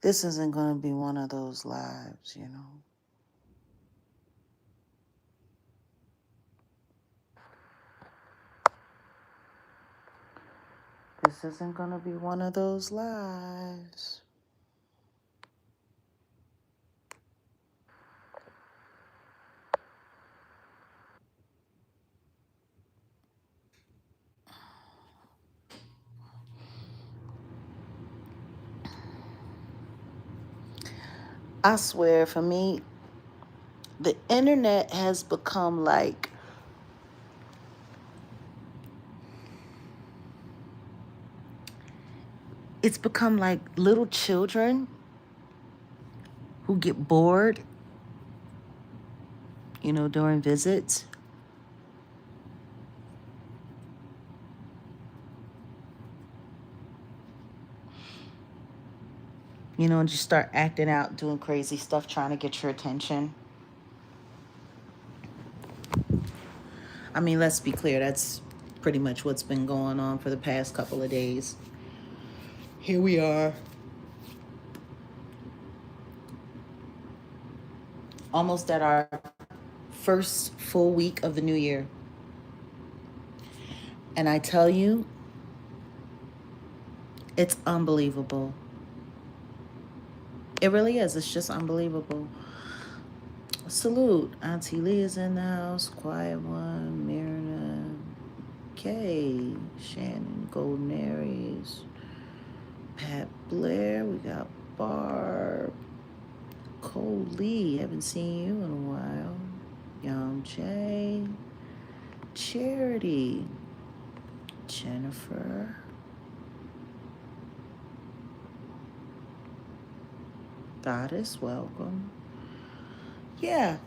This isn't going to be one of those lives, you know. This isn't going to be one of those lives. I swear, for me, the internet has become like it's become like little children who get bored, during visits. And just start acting out, doing crazy stuff, trying to get your attention. I mean, let's be clear, that's pretty much what's been going on for the past couple of days. Here we are, almost at our first full week of the new year. And I tell you, it's unbelievable. It really is. It's just unbelievable. Salute. Auntie Lee is in the house. Quiet One, Myrna, Kay, Shannon, Golden Aries, Pat Blair. We got Barb, Cole Lee. Haven't seen you in a while. Young Jay, Charity, Jennifer, Goddess. Welcome. Yeah.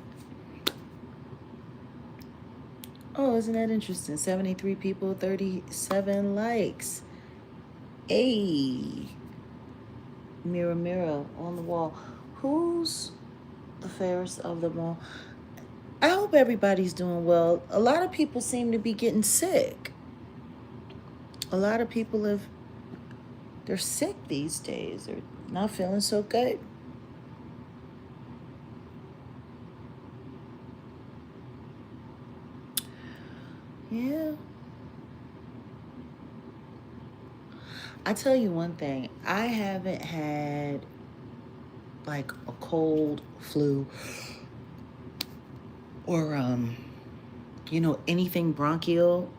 Oh, isn't that interesting? 73 people, 37 likes. Hey, mirror, mirror on the wall. Who's the fairest of them all? I hope everybody's doing well. A lot of people seem to be getting sick. A lot of people they're sick these days. They're not feeling so good. Yeah. I tell you one thing, I haven't had like a cold, flu, or anything bronchial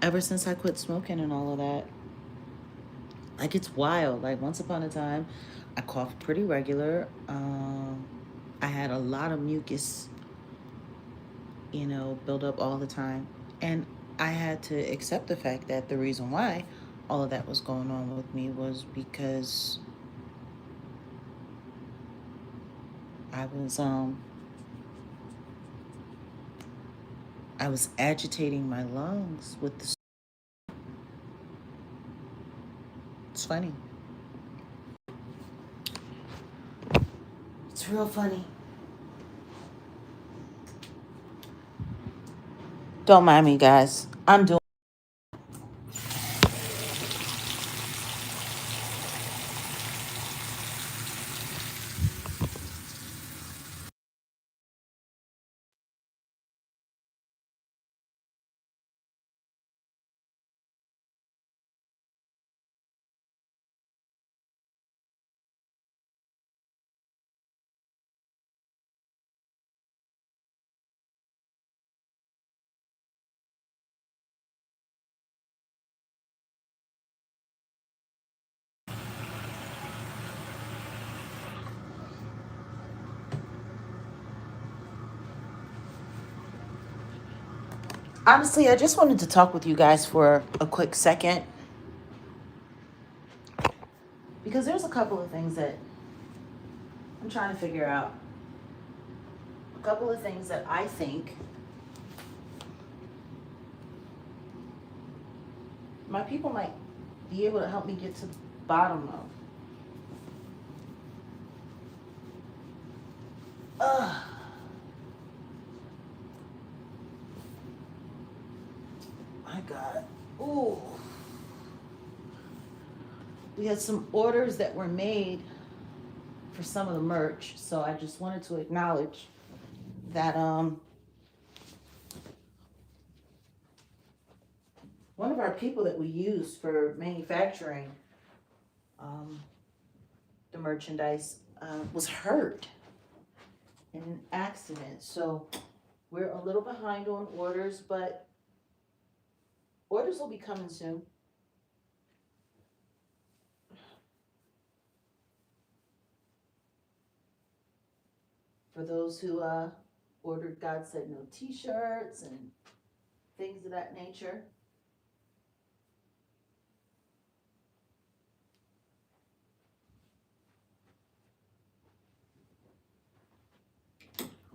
ever since I quit smoking and all of that. Like, it's wild. Like, once upon a time, I coughed pretty regular. I had a lot of mucus, build up all the time. And I had to accept the fact that the reason why all of that was going on with me was because I was I was agitating my lungs with the. It's funny. It's real funny. Don't mind me, guys. I'm doing. Honestly, I just wanted to talk with you guys for a quick second because there's a couple of things that I'm trying to figure out. A couple of things that I think my people might be able to help me get to the bottom of. Ugh. My God. Ooh. We had some orders that were made for some of the merch. So I just wanted to acknowledge that one of our people that we use for manufacturing the merchandise was hurt in an accident. So we're a little behind on orders, but orders will be coming soon. For those who ordered God Said No t-shirts and things of that nature.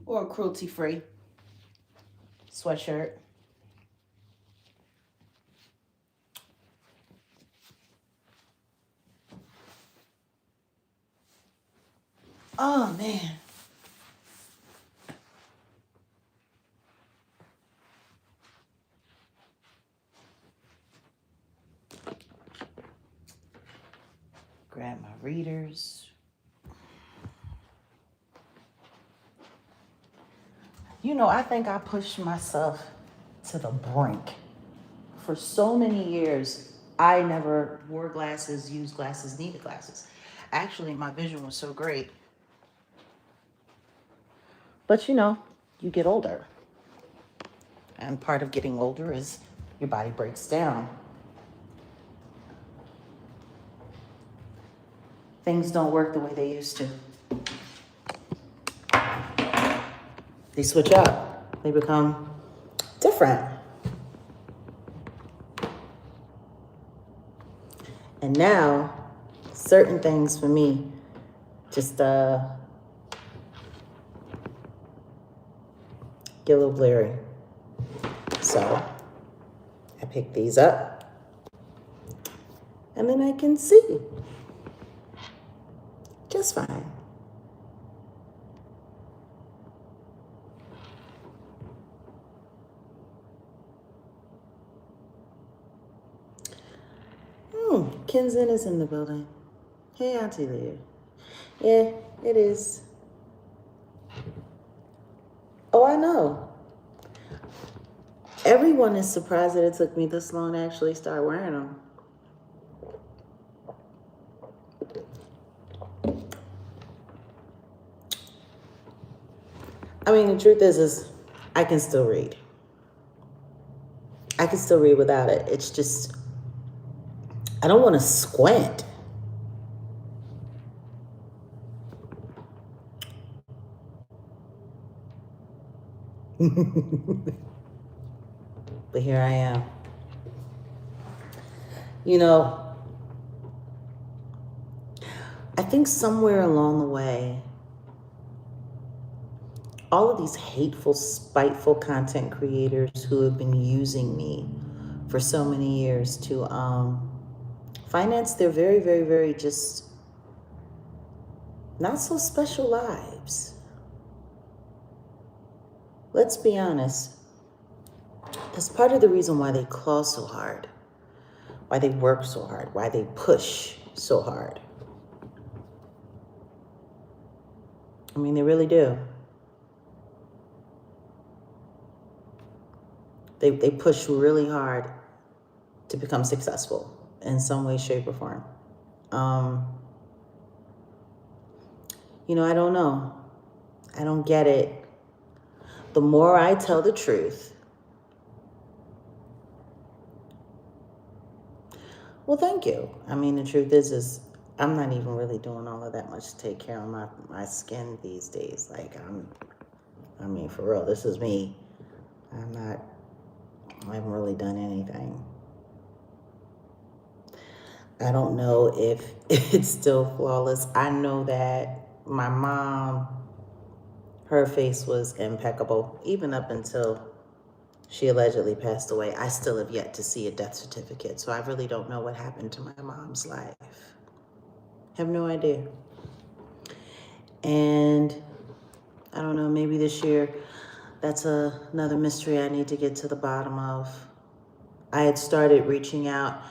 Or a cruelty-free sweatshirt. Oh, man. Grab my readers. You know, I think I pushed myself to the brink. For so many years, I never wore glasses, used glasses, needed glasses. Actually, my vision was so great. But you know, you get older. And part of getting older is your body breaks down. Things don't work the way they used to. They switch up. They become different. And now, certain things for me just get a little blurry. So I pick these up and then I can see just fine. Kenzen is in the building. Hey, Auntie Leah. Yeah, it is. Oh, I know. Everyone is surprised that it took me this long to actually start wearing them. I mean, the truth is I can still read. I can still read without it. It's just, I don't want to squint. But here I am. You know, I think somewhere along the way, all of these hateful, spiteful content creators who have been using me for so many years to finance their very, very, very just not so special lives. Let's be honest. That's part of the reason why they claw so hard, why they work so hard, why they push so hard. I mean, they really do. They push really hard to become successful in some way, shape, or form. You know, I don't know. I don't get it. The more I tell the truth, well, thank you. I mean, the truth is I'm not even really doing all of that much to take care of my skin these days. Like, I mean, for real, this is me. I haven't really done anything. I don't know if it's still flawless. I know that my mom, her face was impeccable, even up until she allegedly passed away. I still have yet to see a death certificate, so I really don't know what happened to my mom's life. Have no idea. And I don't know, maybe this year, that's another mystery I need to get to the bottom of. I had started reaching out.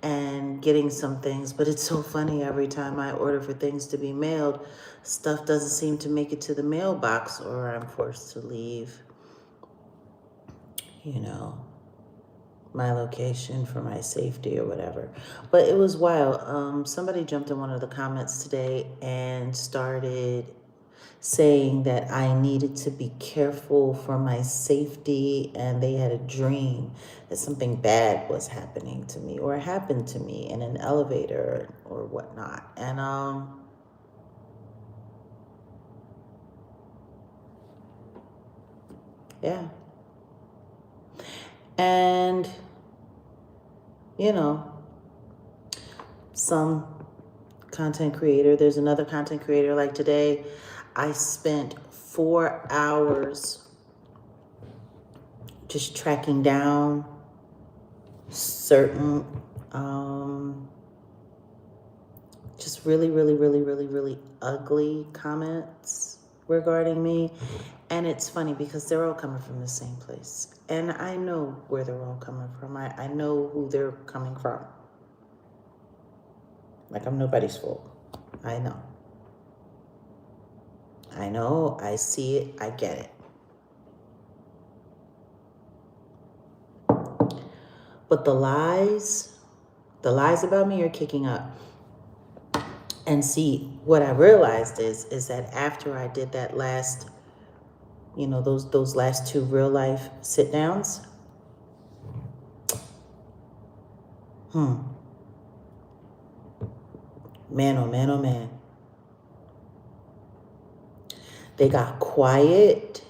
and getting some things. But it's so funny, every time I order for things to be mailed, stuff doesn't seem to make it to the mailbox, or I'm forced to leave, you know, my location for my safety or whatever. But it was wild. Somebody jumped in one of the comments today and started saying that I needed to be careful for my safety, and they had a dream that something bad was happening to me or happened to me in an elevator or whatnot. And yeah. And you know, some content creator, there's another content creator, like today I spent 4 hours just tracking down certain just really ugly comments regarding me. And it's funny because they're all coming from the same place, and I know where they're all coming from. I know who they're coming from. Like, I'm nobody's fool. I know, I see it, I get it. But the lies about me are kicking up. And see, what I realized is that after I did that last, you know, those last 2 real life sit downs, man, oh man, oh man, they got quiet.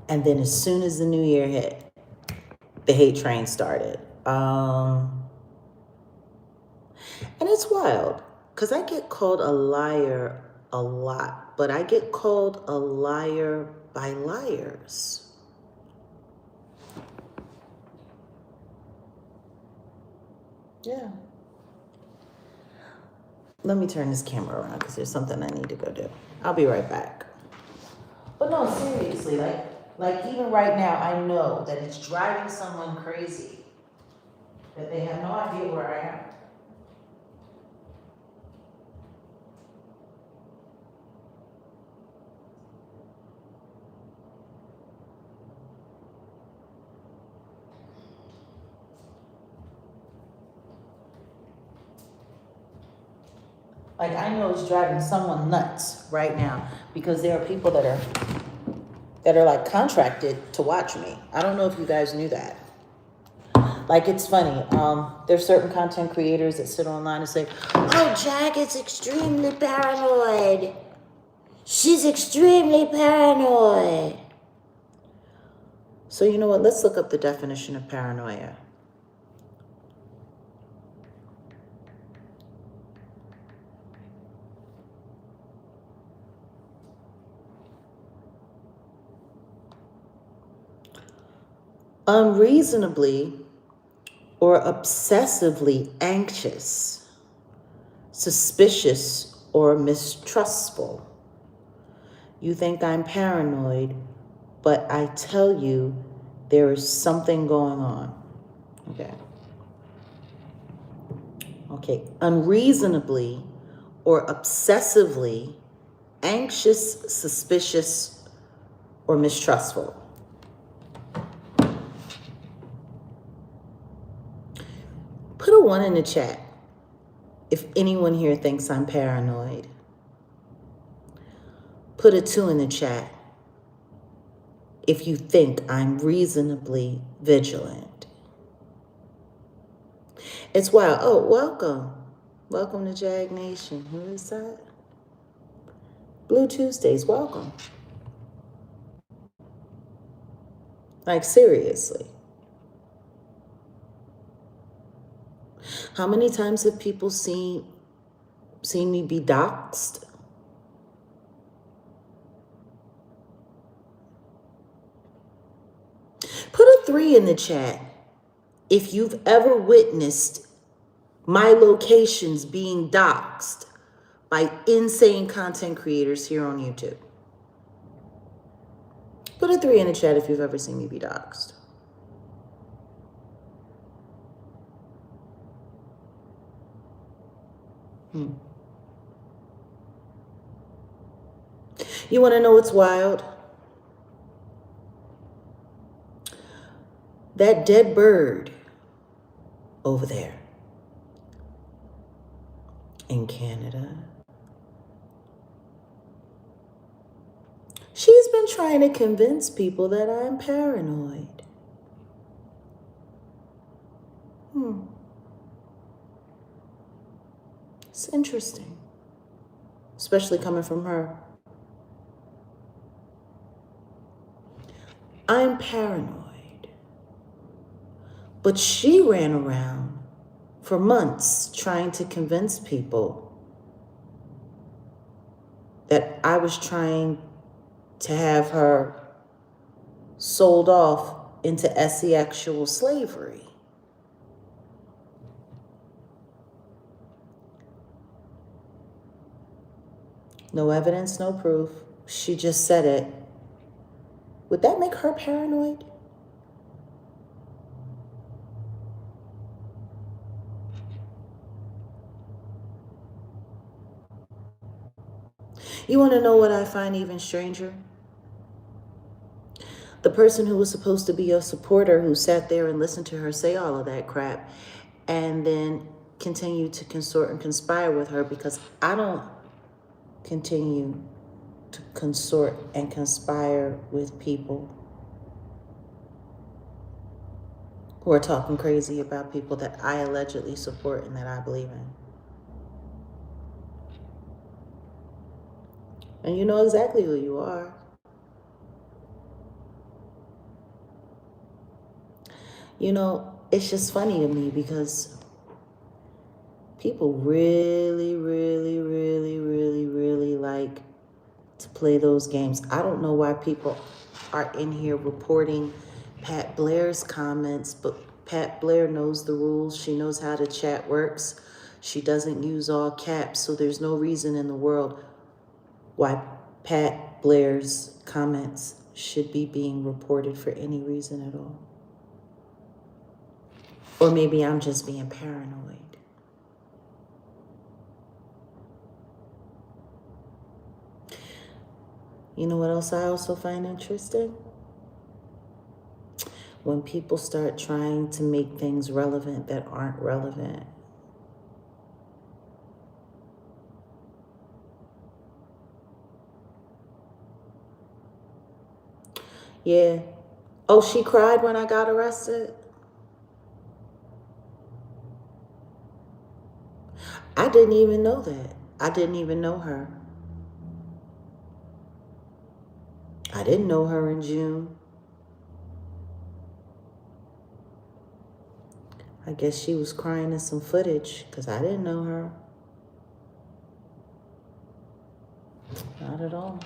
And then as soon as the new year hit, the hate train started. And it's wild, because I get called a liar a lot, but I get called a liar by liars. Yeah. Let me turn this camera around because there's something I need to go do. I'll be right back. But no, seriously, like even right now, I know that it's driving someone crazy that they have no idea where I am. Like, I know it's driving someone nuts right now because there are people that are like contracted to watch me. I don't know if you guys knew that. Like, it's funny. There's certain content creators that sit online and say, "Oh, Jag is extremely paranoid. She's extremely paranoid." So you know what? Let's look up the definition of paranoia. Unreasonably or obsessively anxious, suspicious, or mistrustful. You think I'm paranoid, but I tell you there is something going on. Okay. Unreasonably or obsessively anxious, suspicious, or mistrustful. Put a 1 in the chat if anyone here thinks I'm paranoid. Put a 2 in the chat if you think I'm reasonably vigilant. It's wild. Oh, welcome. Welcome to Jag Nation. Who is that? Blue Tuesdays, welcome. Like, seriously. How many times have people seen me be doxxed? Put a 3 in the chat if you've ever witnessed my locations being doxxed by insane content creators here on YouTube. Put a 3 in the chat if you've ever seen me be doxxed. Hmm. You want to know what's wild? That dead bird over there in Canada, she's been trying to convince people that I'm paranoid. It's interesting, especially coming from her. I'm paranoid. But she ran around for months trying to convince people that I was trying to have her sold off into sexual slavery. No evidence, no proof. She just said it. Would that make her paranoid? You want to know what I find even stranger? The person who was supposed to be a supporter who sat there and listened to her say all of that crap and then continued to consort and conspire with her, because I don't continue to consort and conspire with people who are talking crazy about people that I allegedly support and that I believe in. And you know exactly who you are. You know, it's just funny to me because people really, really, really, really, really like to play those games. I don't know why people are in here reporting Pat Blair's comments, but Pat Blair knows the rules. She knows how the chat works. She doesn't use all caps, so there's no reason in the world why Pat Blair's comments should be being reported for any reason at all. Or maybe I'm just being paranoid. You know what else I also find interesting? When people start trying to make things relevant that aren't relevant. Yeah. Oh, she cried when I got arrested? I didn't even know that. I didn't even know her. I didn't know her in June. I guess she was crying in some footage because I didn't know her. Not at all.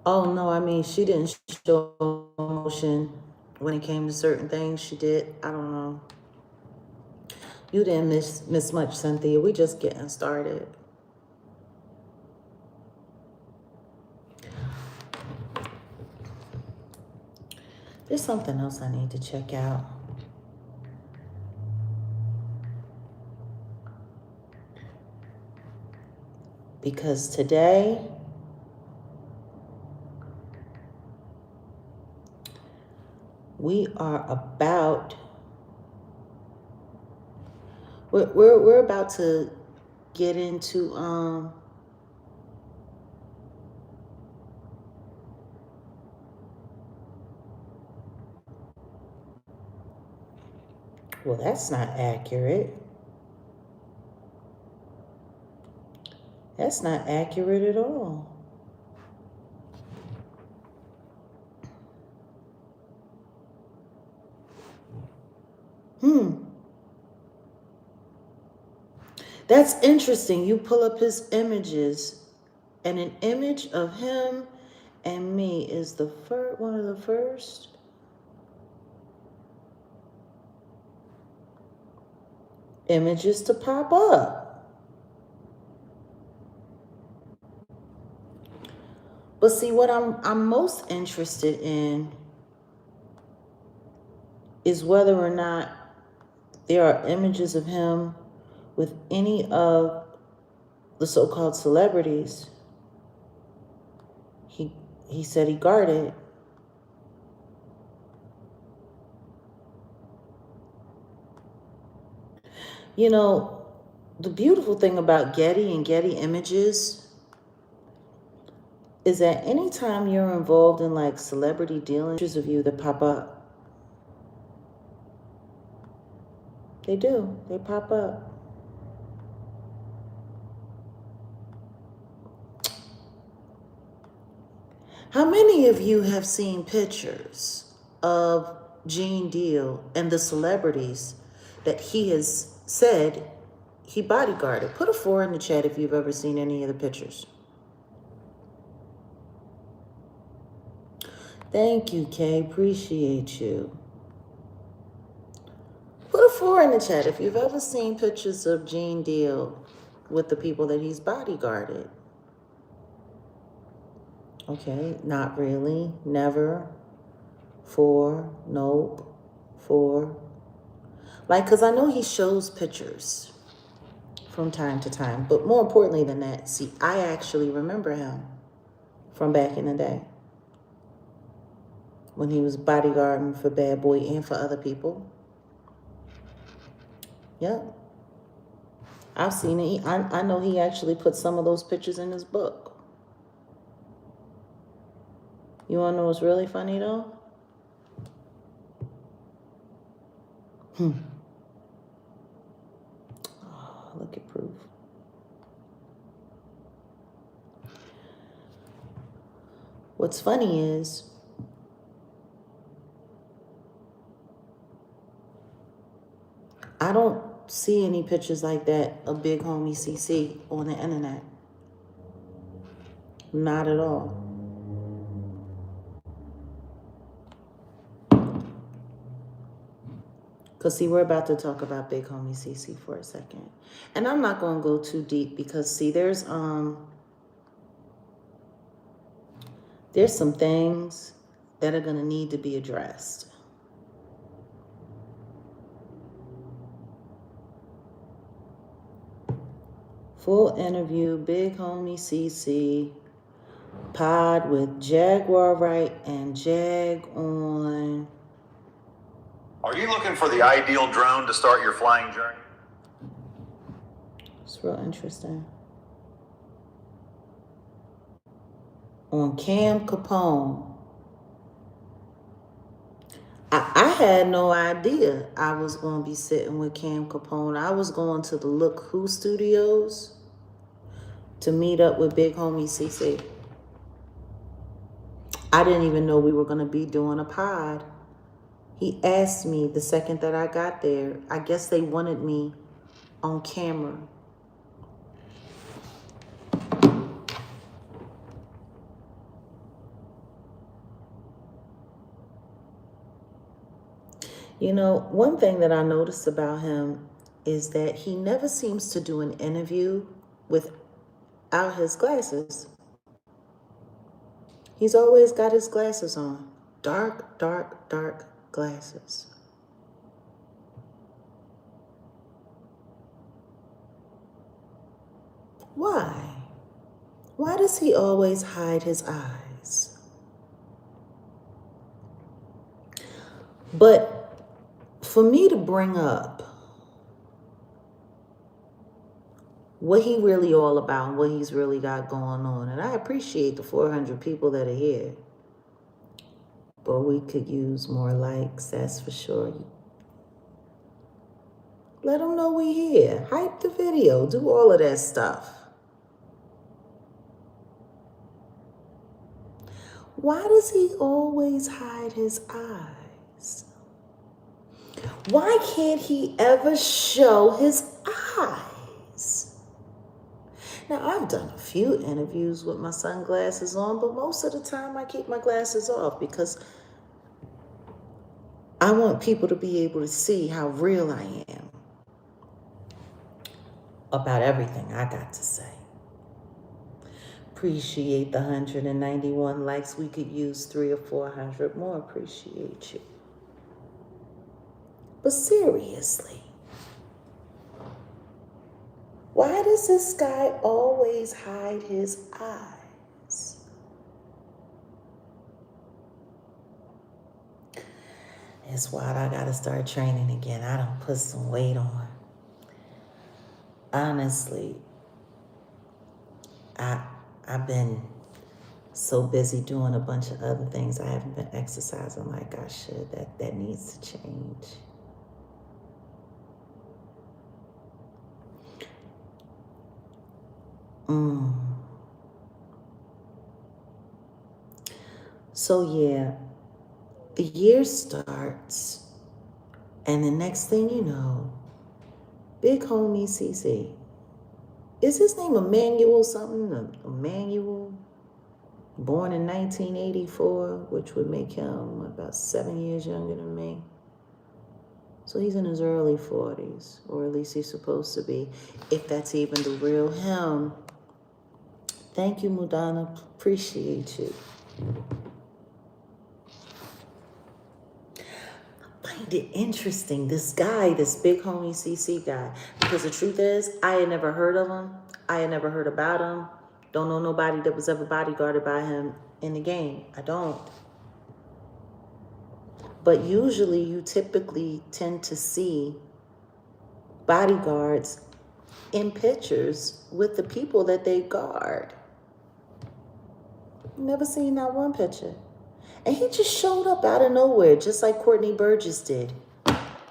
Oh, no, I mean, she didn't show emotion when it came to certain things she did. I don't know. You didn't miss much, Cynthia. We just getting started. There's something else I need to check out. Because today, we are about, we're about to get into, well, that's not accurate. That's not accurate at all. That's interesting. You pull up his images, and an image of him and me is the one of the first. Images to pop up. But see, what I'm most interested in is whether or not there are images of him with any of the so-called celebrities he said he guarded. You know, the beautiful thing about Getty and Getty Images is that anytime you're involved in like celebrity dealings, pictures of you that pop up. They do. They pop up. How many of you have seen pictures of Gene Deal and the celebrities that he has said he bodyguarded? Put a 4 in the chat if you've ever seen any of the pictures. Thank you, Kay. Appreciate you. Put a 4 in the chat if you've ever seen pictures of Gene Deal with the people that he's bodyguarded. Okay, not really, never, 4, nope, 4. Like, because I know he shows pictures from time to time, but more importantly than that, see, I actually remember him from back in the day when he was bodyguarding for Bad Boy and for other people. Yep. I've seen it. I know he actually put some of those pictures in his book. You want to know what's really funny, though? Oh, look at proof. What's funny is I don't see any pictures like that of Big Homie CC on the internet. Not at all. Because, see, we're about to talk about Big Homie CC for a second. And I'm not going to go too deep because, see, there's some things that are going to need to be addressed. Full interview, Big Homie CC, pod with Jaguar Wright and Jag on. Are you looking for the ideal drone to start your flying journey? It's real interesting. On Cam Capone. I had no idea I was going to be sitting with Cam Capone. I was going to the Look Who Studios to meet up with Big Homie CC. I didn't even know we were going to be doing a pod. He asked me the second that I got there. I guess they wanted me on camera. You know, one thing that I noticed about him is that he never seems to do an interview without his glasses. He's always got his glasses on. Dark, dark, dark glasses. Why? Why does he always hide his eyes? But for me to bring up what he really all about and what he's really got going on, and I appreciate the 400 people that are here, but we could use more likes, that's for sure. Let them know we here. Hype the video. Do all of that stuff. Why does he always hide his eyes? Why can't he ever show his eyes? Now, I've done a few interviews with my sunglasses on, but most of the time I keep my glasses off because I want people to be able to see how real I am about everything I got to say. Appreciate the 191 likes. We could use 300 or 400 more. Appreciate you. But seriously, why does this guy always hide his eyes? It's why I gotta start training again. I done put some weight on. Honestly, I've been so busy doing a bunch of other things. I haven't been exercising like I should. That needs to change. So yeah, the year starts, and the next thing you know, big homie CC. Is his name Emmanuel something? Emmanuel? Born in 1984, which would make him about 7 years younger than me. So he's in his early 40s, or at least he's supposed to be, if that's even the real him. Thank you, Mudana. Appreciate you. I find it interesting, this guy, this big homie CC guy, because the truth is, I had never heard of him. I had never heard about him. Don't know nobody that was ever bodyguarded by him in the game. I don't. But usually you typically tend to see bodyguards in pictures with the people that they guard. Never seen that one picture. And he just showed up out of nowhere, just like Courtney Burgess did.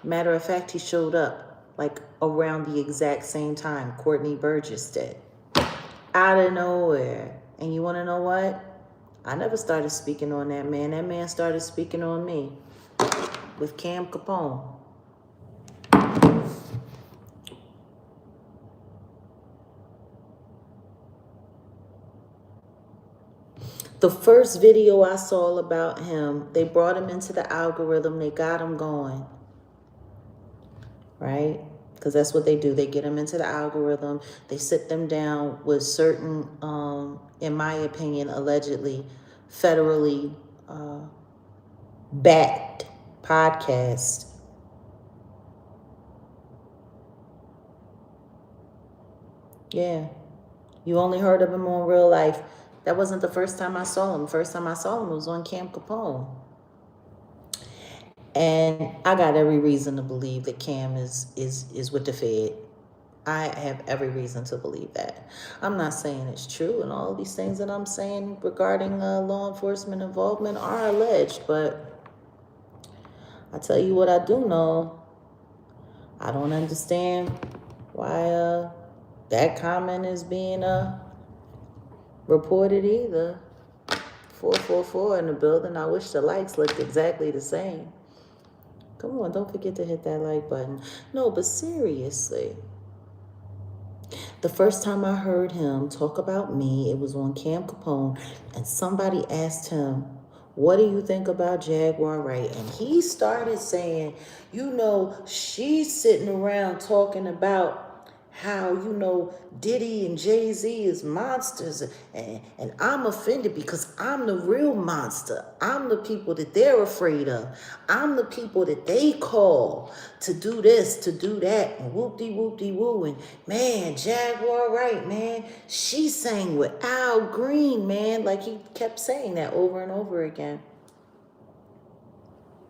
Matter of fact, he showed up like around the exact same time Courtney Burgess did. Out of nowhere. And you want to know what? I never started speaking on that man. That man started speaking on me with Cam Capone. The first video I saw about him, they brought him into the algorithm. They got him going, right? Because that's what they do. They get them into the algorithm. They sit them down with certain, in my opinion, allegedly federally backed podcasts. Yeah. You only heard of him on Real Life. That wasn't the first time I saw him. First time I saw him was on Cam Capone. And I got every reason to believe that Cam is with the Fed. I have every reason to believe that. I'm not saying it's true, and all these things that I'm saying regarding law enforcement involvement are alleged, but I tell you what I do know. I don't understand why that comment is being reported either. 444 in the building. I wish the likes looked exactly the same. Come on, don't forget to hit that like button. No, but seriously, the first time I heard him talk about me, it was on Cam Capone, and somebody asked him, what do you think about Jaguar Wright? And he started saying, you know, she's sitting around talking about how, you know, Diddy and Jay-Z is monsters, and I'm offended because I'm the real monster. I'm the people that they're afraid of. I'm the people that they call to do this, to do that, and whoop-de-whoop-de-woo. And man, Jaguar Wright, man, she sang with Al Green, man. Like he kept saying that over and over again.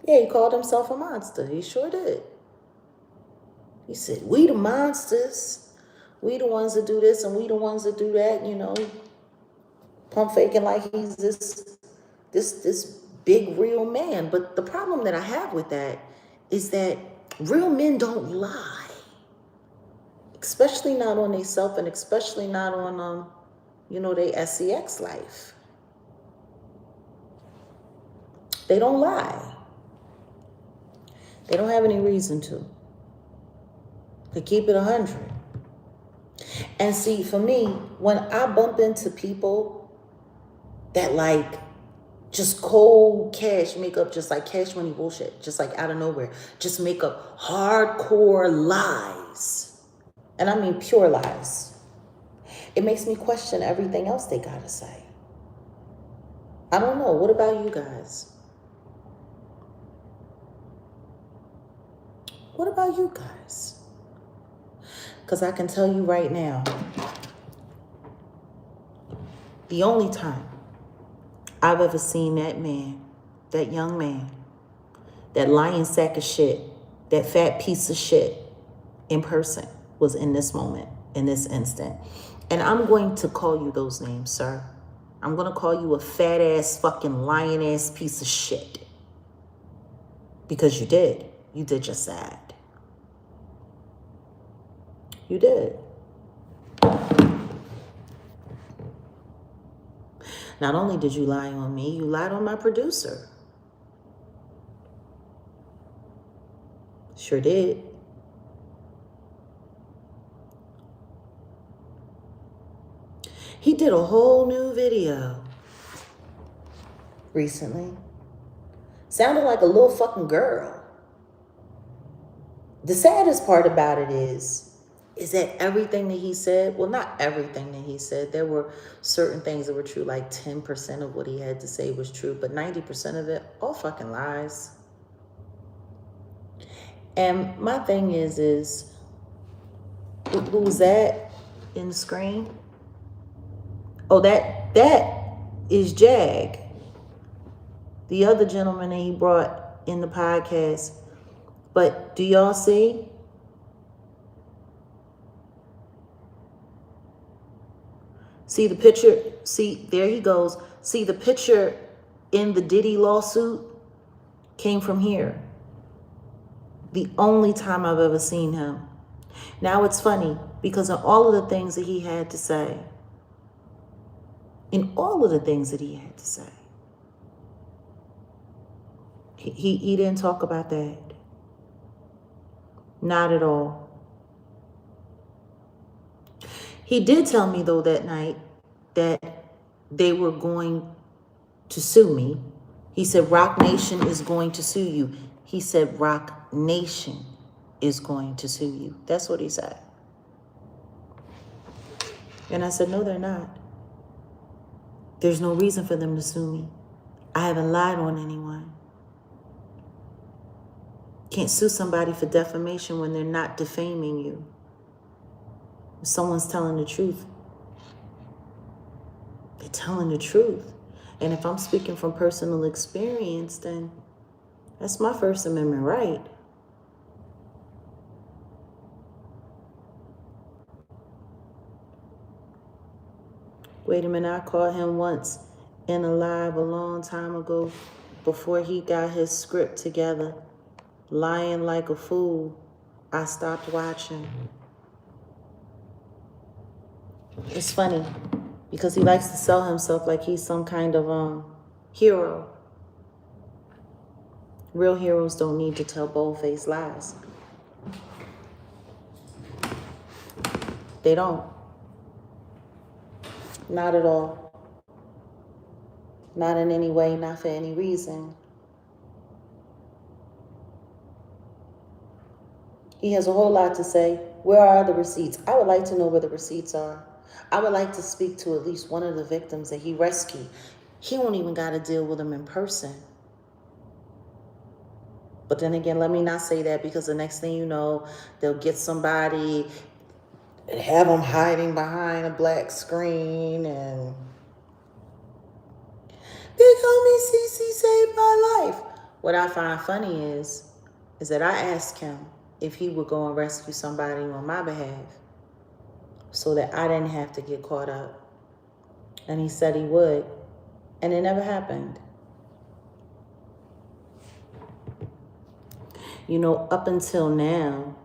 Yeah, he called himself a monster. He sure did. He said, we the monsters. We the ones that do this and we the ones that do that, you know. Pump faking like he's this big real man. But the problem that I have with that is that real men don't lie. Especially not on themselves, and especially not on you know, their SEX life. They don't lie. They don't have any reason to keep it 100. And see, for me, when I bump into people that like just cold cash make up, just like cash money bullshit, just like out of nowhere, just make up hardcore lies. And I mean pure lies. It makes me question everything else they gotta say. I don't know. What about you guys? What about you guys? Because I can tell you right now, the only time I've ever seen that man, that young man, that lying sack of shit, that fat piece of shit in person was in this moment, in this instant. And I'm going to call you those names, sir. I'm going to call you a fat ass fucking lying ass piece of shit. Because you did. You did just that. You did. Not only did you lie on me, you lied on my producer. Sure did. He did a whole new video recently. Sounded like a little fucking girl. The saddest part about it is that everything that he said, well, not everything that he said, there were certain things that were true, like 10% of what he had to say was true, but 90% of it, all fucking lies. And my thing is, who was that in the screen? Oh, that is Jag. The other gentleman that he brought in the podcast. But do y'all see? See the picture? See, there he goes. See, the picture in the Diddy lawsuit came from here. The only time I've ever seen him. Now it's funny because of all of the things that he had to say, he didn't talk about that. Not at all. He did tell me, though, that night that they were going to sue me. He said, Rock Nation is going to sue you. He said, Rock Nation is going to sue you. That's what he said. And I said, no, they're not. There's no reason for them to sue me. I haven't lied on anyone. Can't sue somebody for defamation when they're not defaming you. If someone's telling the truth, they're telling the truth. And if I'm speaking from personal experience, then that's my First Amendment right. Wait a minute, I caught him once in a live a long time ago before he got his script together, lying like a fool. I stopped watching. It's funny because he likes to sell himself like he's some kind of hero. Real heroes don't need to tell bold-faced lies. They don't. Not at all. Not in any way, not for any reason. He has a whole lot to say. Where are the receipts? I would like to know where the receipts are. I would like to speak to at least one of the victims that he rescued. He won't even got to deal with them in person. But then again, let me not say that, because the next thing you know, they'll get somebody and have them hiding behind a black screen and they told me CC saved my life. What I find funny is that I asked him if he would go and rescue somebody on my behalf so that I didn't have to get caught up. And he said he would. And it never happened. You know, up until now,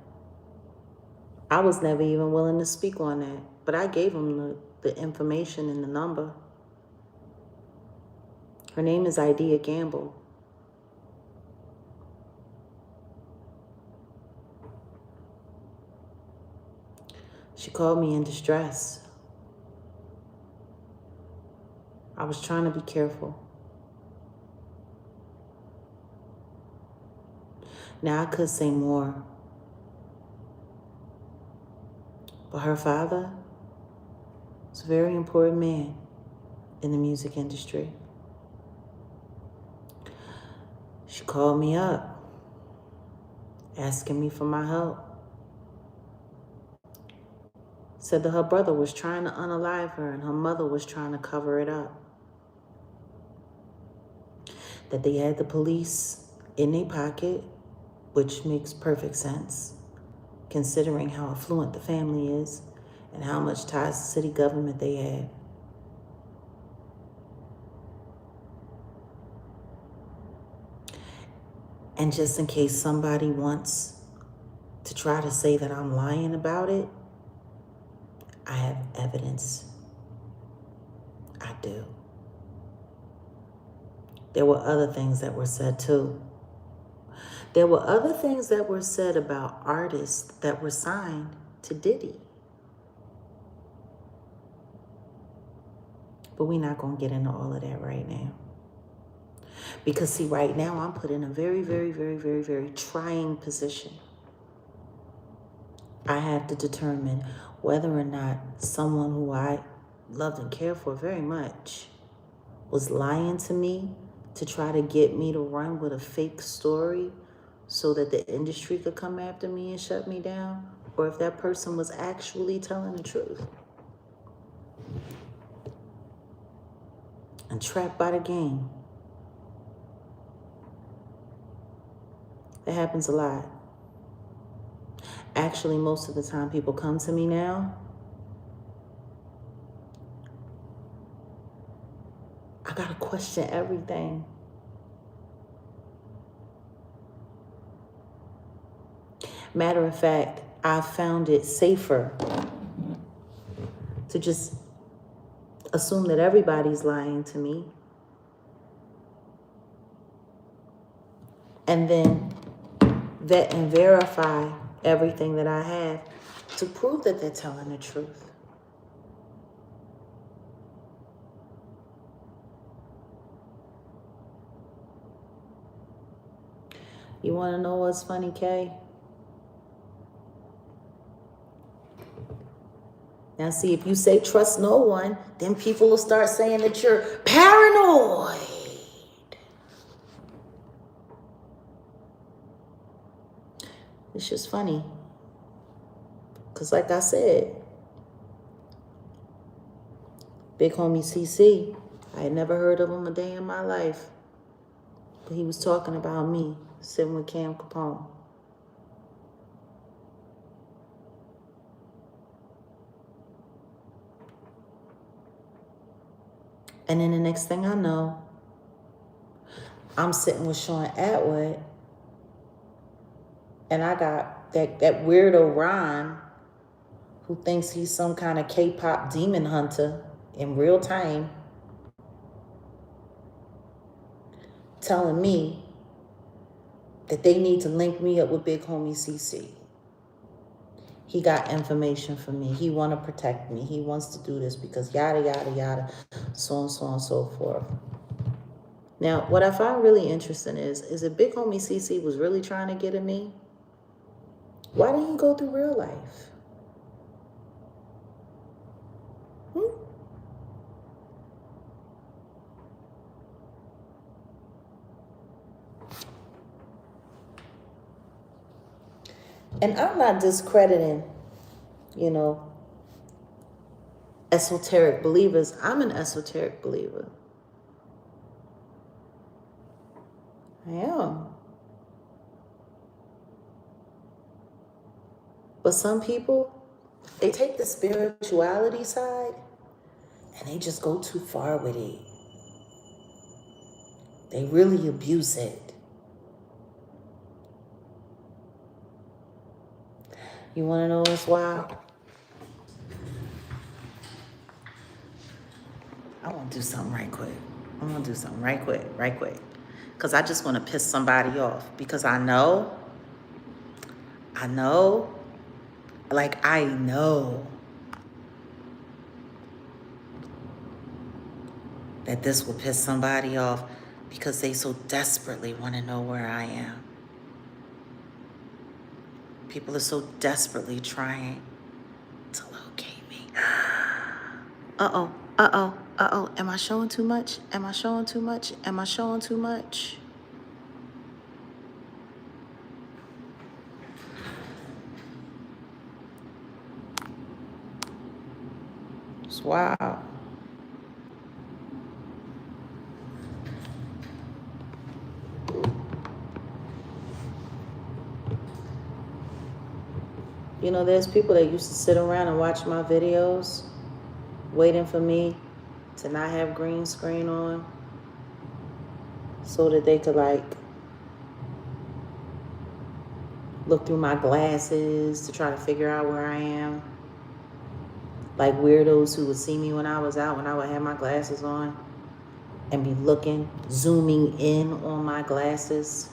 I was never even willing to speak on that. But I gave him the information and the number. Her name is Idea Gamble. She called me in distress. I was trying to be careful. Now I could say more. But her father, He's a very important man in the music industry. She called me up, asking me for my help. Said that her brother was trying to unalive her and her mother was trying to cover it up. That they had the police in their pocket, which makes perfect sense, considering how affluent the family is and how much ties to city government they have. And just in case somebody wants to try to say that I'm lying about it, I have evidence. I do. There were other things that were said too. There were other things that were said about artists that were signed to Diddy. But we're not going to get into all of that right now. Because see, right now I'm put in a very, very, very, very, very trying position. I have to determine whether or not someone who I loved and cared for very much was lying to me to try to get me to run with a fake story so that the industry could come after me and shut me down, or if that person was actually telling the truth. And trapped by the game. That happens a lot. Actually, most of the time people come to me now, I gotta question everything. Matter of fact, I found it safer to just assume that everybody's lying to me and then vet and verify everything that I have to prove that they're telling the truth. You want to know what's funny, Kay? Now, see, if you say trust no one, then people will start saying that you're paranoid. It's just funny. Because like I said, big homie CC, I had never heard of him a day in my life. But he was talking about me, sitting with Cam Capone. And then the next thing I know, I'm sitting with Sean Atwood, and I got that weirdo Ron who thinks he's some kind of K-pop demon hunter in real time telling me that they need to link me up with big homie CC. He got information from me. He want to protect me. He wants to do this because yada, yada, yada, so and so and so forth. Now, what I find really interesting is if big homie CC was really trying to get at me, why didn't he go through real life? And I'm not discrediting, esoteric believers. I'm an esoteric believer. I am. But some people, they take the spirituality side and they just go too far with it. They really abuse it. You want to know what's wild? I want to do something right quick. Because I just want to piss somebody off. Because I know that this will piss somebody off because they so desperately want to know where I am. People are so desperately trying to locate me. Uh-oh. Uh-oh. Uh-oh. Am I showing too much? Am I showing too much? Am I showing too much? It's wild. You know, there's people that used to sit around and watch my videos waiting for me to not have green screen on so that they could like look through my glasses to try to figure out where I am. Like weirdos who would see me when I was out, when I would have my glasses on and be looking, zooming in on my glasses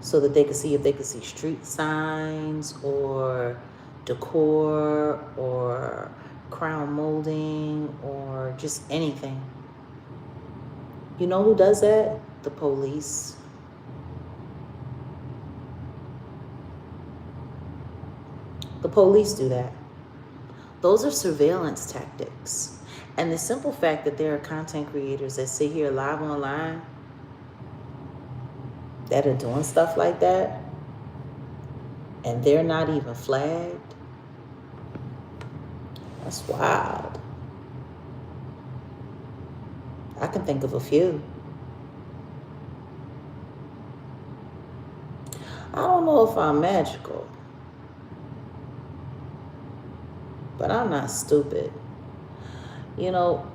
so that they could see if they could see street signs or decor or crown molding or just anything. You know who does that? The police. The police do that. Those are surveillance tactics. And the simple fact that there are content creators that sit here live online that are doing stuff like that and they're not even flagged, that's wild. I can think of a few. I don't know if I'm magical, but I'm not stupid. You know,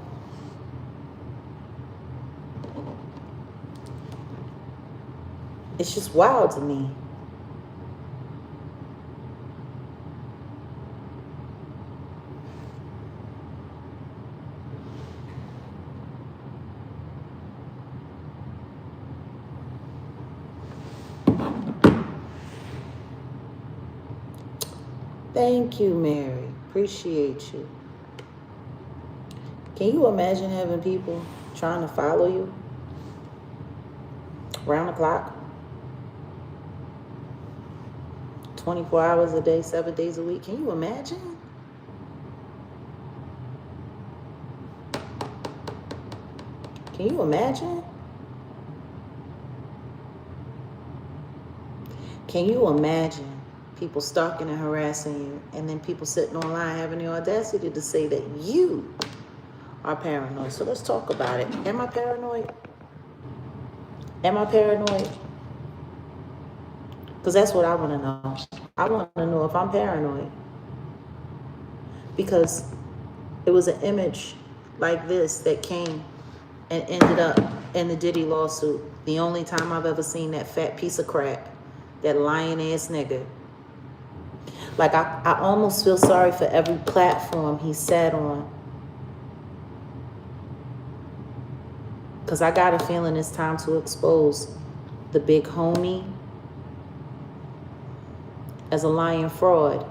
it's just wild to me. Thank you, Mary. Appreciate you. Can you imagine having people trying to follow you round the clock? 24 hours a day, 7 days a week. Can you imagine? Can you imagine? Can you imagine people stalking and harassing you and then people sitting online having the audacity to say that you are paranoid? So let's talk about it. Am I paranoid? Am I paranoid? Because that's what I want to know. I want to know if I'm paranoid. Because it was an image like this that came and ended up in the Diddy lawsuit. The only time I've ever seen that fat piece of crap, that lying ass nigga. Like I almost feel sorry for every platform he sat on. Because I got a feeling it's time to expose the big homie as a lying fraud.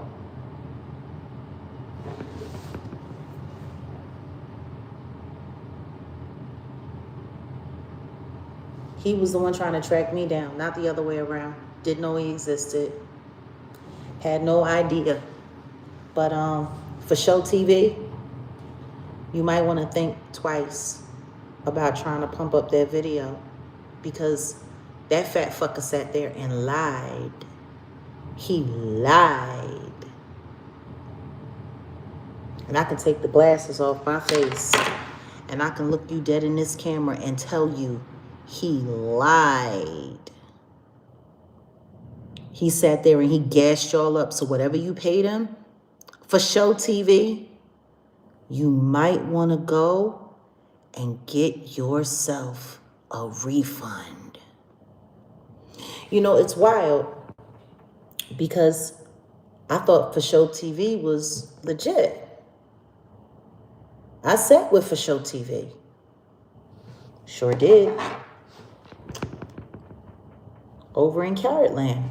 He was the one trying to track me down, not the other way around. Didn't know he existed. Had no idea. But for show TV, you might want to think twice about trying to pump up that video, because that fat fucker sat there and lied. He lied. And I can take the glasses off my face and I can look you dead in this camera and tell you he lied. He sat there and he gassed y'all up. So whatever you paid him for show TV, you might want to go and get yourself a refund. You know, it's wild because I thought For Show TV was legit. I sat with For Show TV. Sure did. Over in Carrot Land.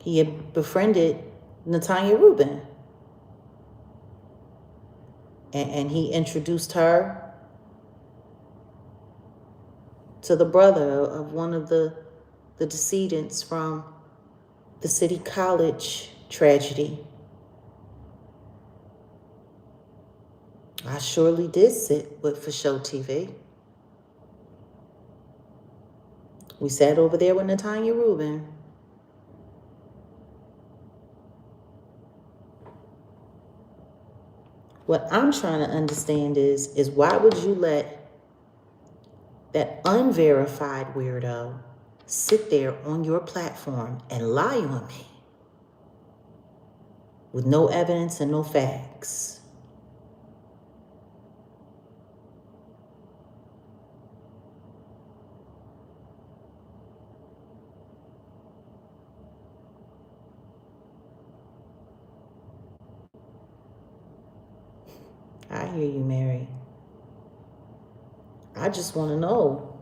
He had befriended Natanya Rubin. And he introduced her to the brother of one of the decedents from the City College tragedy. I surely did sit with For Show TV. We sat over there with Natanya Rubin. What I'm trying to understand is why would you let that unverified weirdo sit there on your platform and lie on me with no evidence and no facts? I hear you, Mary. I just want to know.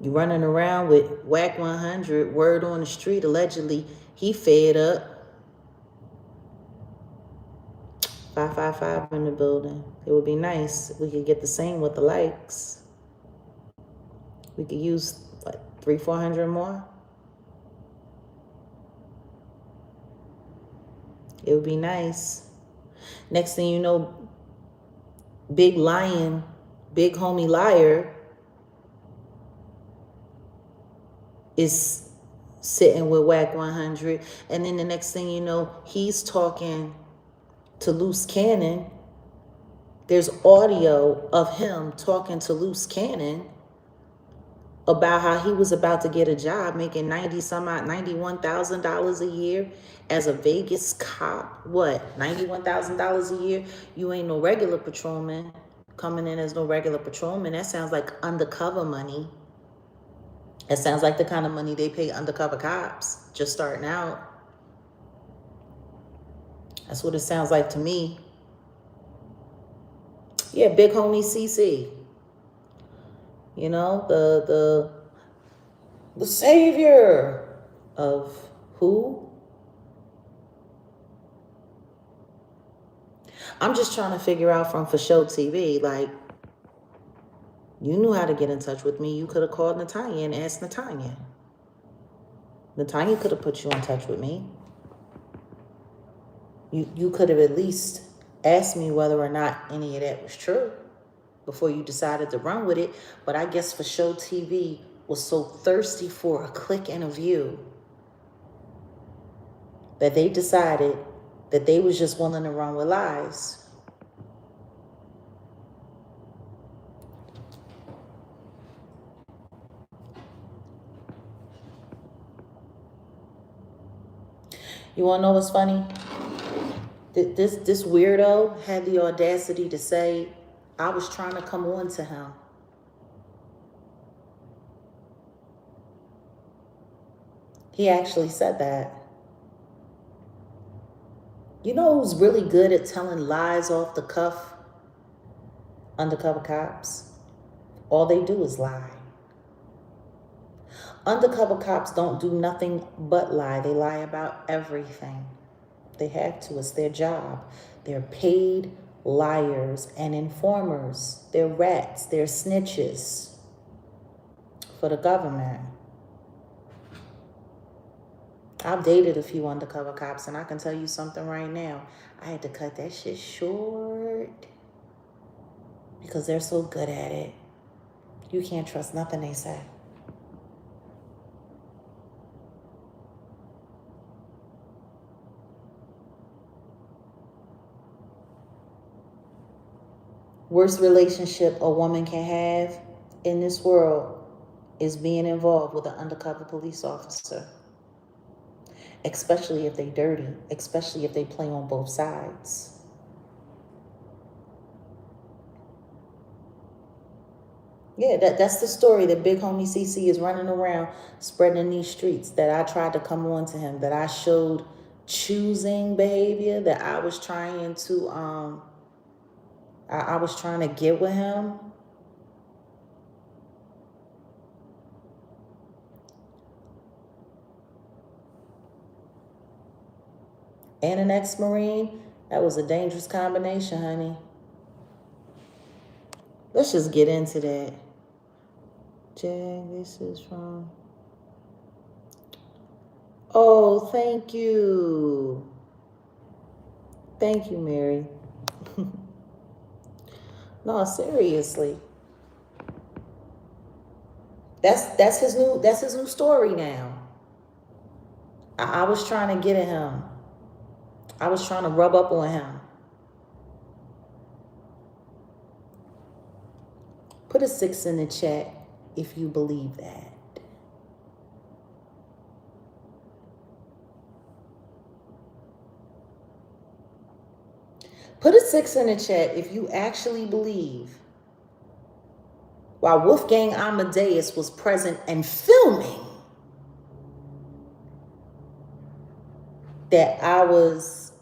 You running around with Whack 100, word on the street, allegedly he fed up. 555 in the building. It would be nice if we could get the same with the likes. We could use like 300-400 more. It would be nice. Next thing you know, Big Lion, Big Homie Liar is sitting with Whack 100. And then the next thing you know, he's talking to Loose Cannon. There's audio of him talking to Loose Cannon about how he was about to get a job making $91,000 a year as a Vegas cop. What, $91,000 a year? You ain't no regular patrolman coming in as no regular patrolman. That sounds like undercover money. That sounds like the kind of money they pay undercover cops just starting out. That's what it sounds like to me. Yeah, Big Homie CC. You know, the savior of who? I'm just trying to figure out from For Show TV, like, you knew how to get in touch with me. You could have called Natanya and asked Natanya. Natanya could have put you in touch with me. You could have at least asked me whether or not any of that was true before you decided to run with it. But I guess For Show TV was so thirsty for a click and a view that they decided that they was just willing to run with lies. You want to know what's funny? This weirdo had the audacity to say, I was trying to come on to him. He actually said that. You know who's really good at telling lies off the cuff? Undercover cops. All they do is lie. Undercover cops don't do nothing but lie. They lie about everything. They have to. It's their job. They're paid liars and informers. They're rats. They're snitches for the government. I've dated a few undercover cops, and I can tell you something right now. I had to cut that shit short because they're so good at it. You can't trust nothing they say. Worst relationship a woman can have in this world is being involved with an undercover police officer. Especially if they dirty, especially if they play on both sides. Yeah, that's the story that Big Homie CC is running around spreading in these streets, that I tried to come on to him, that I showed choosing behavior, that I was trying to I was trying to get with him. And an ex-Marine. That was a dangerous combination, honey. Let's just get into that. Jag, this is from... Oh, thank you. Thank you, Mary. No, seriously. That's his new story now. I was trying to get at him. I was trying to rub up on him. Put a 6 in the chat if you believe that. Put a 6 in the chat if you actually believe while Wolfgang Amadeus was present and filming that I was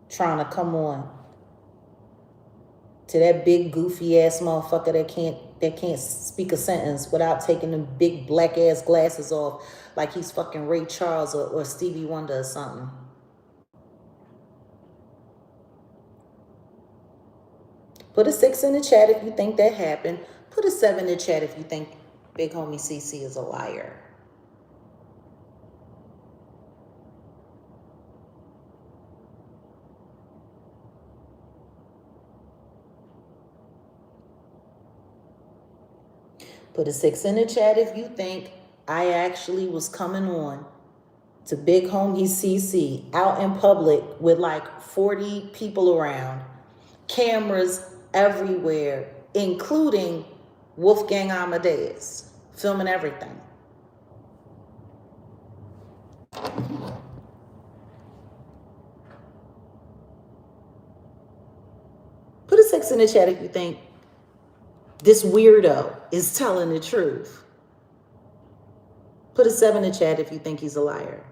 trying to come on to that big goofy ass motherfucker that can't speak a sentence without taking them big black ass glasses off like he's fucking Ray Charles or Stevie Wonder or something. Put a 6 in the chat if you think that happened. Put a 7 in the chat if you think big homie CC is a liar. Put a 6 in the chat if you think I actually was coming on to big homie CC out in public with like 40 people around, cameras everywhere, including Wolfgang Amadeus, filming everything. Put a 6 in the chat if you think this weirdo is telling the truth. Put a 7 in the chat if you think he's a liar.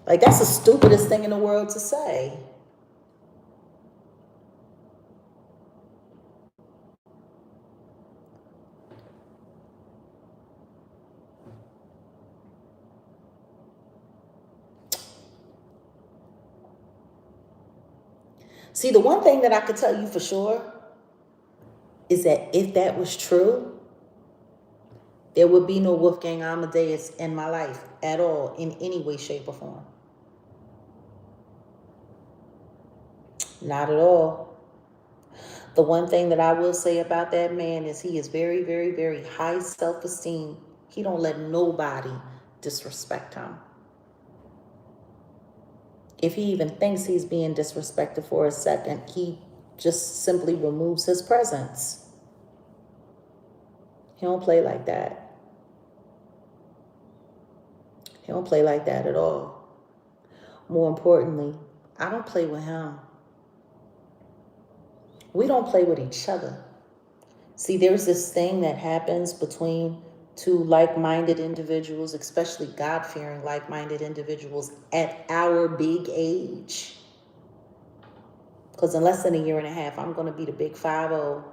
Like, that's the stupidest thing in the world to say. See, the one thing that I could tell you for sure is that if that was true, there would be no Wolfgang Amadeus in my life at all, in any way, shape, or form. Not at all. The one thing that I will say about that man is he is very, very, very high self-esteem. He don't let nobody disrespect him. If he even thinks he's being disrespected for a second, he just simply removes his presence. He don't play like that. He don't play like that at all. More importantly, I don't play with him. We don't play with each other. See, there's this thing that happens between two like-minded individuals, especially God-fearing like-minded individuals at our big age. Because in less than a year and a half, I'm going to be the big 5-0.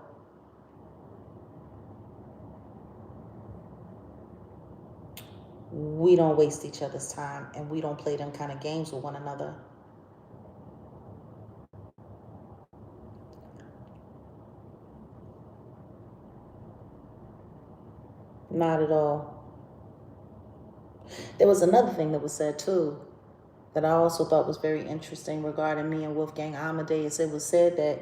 We don't waste each other's time, and we don't play them kind of games with one another. Not at all. There was another thing that was said too that I also thought was very interesting regarding me and Wolfgang Amadeus. It was said that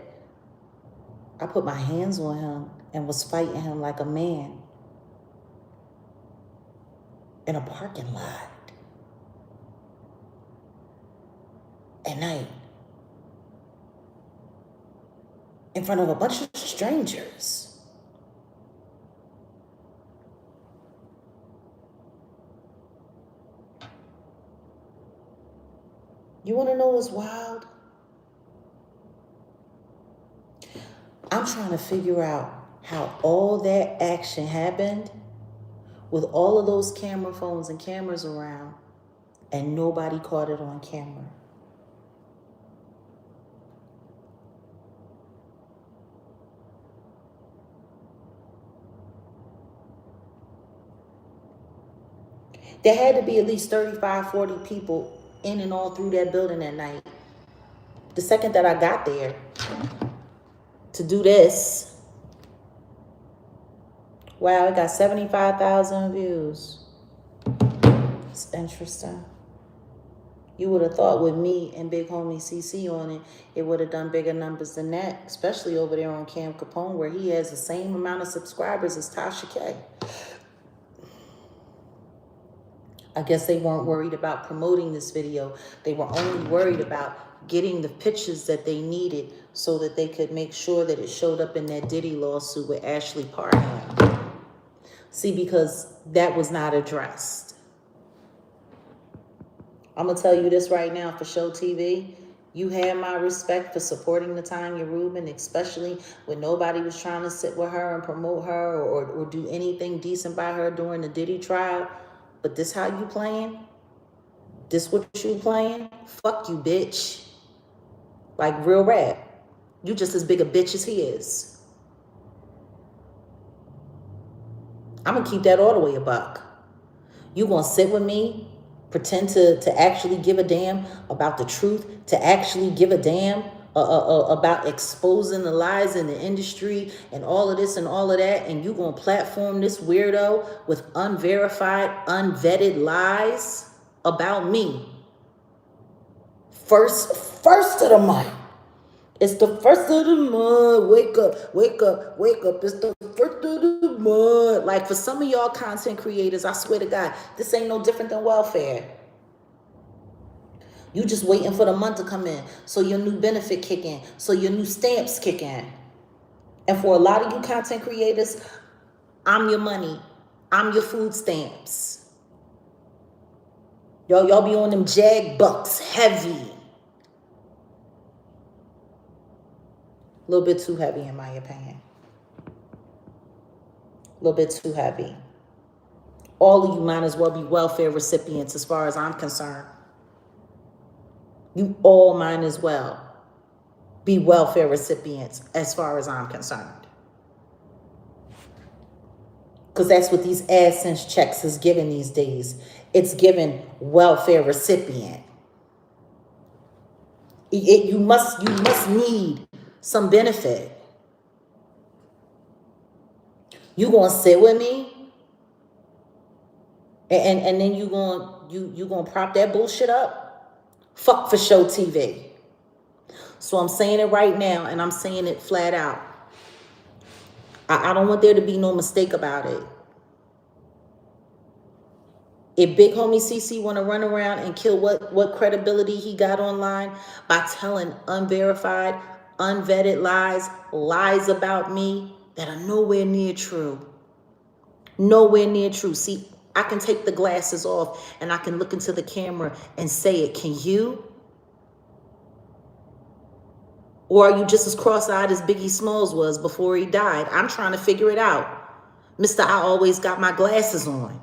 I put my hands on him and was fighting him like a man in a parking lot at night in front of a bunch of strangers. You want to know what's wild? I'm trying to figure out how all that action happened with all of those camera phones and cameras around, and nobody caught it on camera. There had to be at least 35, 40 people in and all through that building that night. The second that I got there to do this, Wow, it got 75,000 views. It's interesting. You would have thought with me and Big Homie CC on it, it would have done bigger numbers than that, especially over there on Cam Capone, where he has the same amount of subscribers as Tasha K. I guess they weren't worried about promoting this video. They were only worried about getting the pictures that they needed so that they could make sure that it showed up in that Diddy lawsuit with Ashley Parham. See, because that was not addressed. I'm going to tell you this right now for Show TV. You had my respect for supporting Natanya Rubin, especially when nobody was trying to sit with her and promote her or do anything decent by her during the Diddy trial. But this how you playing? This what you playing? Fuck you, bitch. Like real rap. You just as big a bitch as he is. I'm going to keep that all the way a buck. You going to sit with me, pretend to actually give a damn about the truth, to actually give a damn about exposing the lies in the industry and all of this and all of that, and you going to platform this weirdo with unverified, unvetted lies about me. First of the month. It's the first of the month. Wake up, wake up, wake up. It's the first of the month. Like for some of y'all content creators, I swear to God, this ain't no different than welfare. You just waiting for the month to come in so your new benefit kick in, so your new stamps kick in. And for a lot of you content creators, I'm your money. I'm your food stamps. Y'all be on them Jag bucks heavy. A little bit too heavy in my opinion. A little bit too heavy. All of you might as well be welfare recipients as far as I'm concerned. You all might as well be welfare recipients as far as I'm concerned. Because that's what these AdSense checks is given these days. It's given welfare recipient. You must need some benefit. You gonna sit with me, and then you gonna prop that bullshit up? Fuck for Show TV. So I'm saying it right now, and I'm saying it flat out. I don't want there to be no mistake about it. If Big Homie CC want to run around and kill what credibility he got online by telling unverified, unvetted lies about me that are nowhere near true. Nowhere near true. See, I can take the glasses off and I can look into the camera and say it. Can you? Or are you just as cross-eyed as Biggie Smalls was before he died? I'm trying to figure it out. Mr. I always got my glasses on.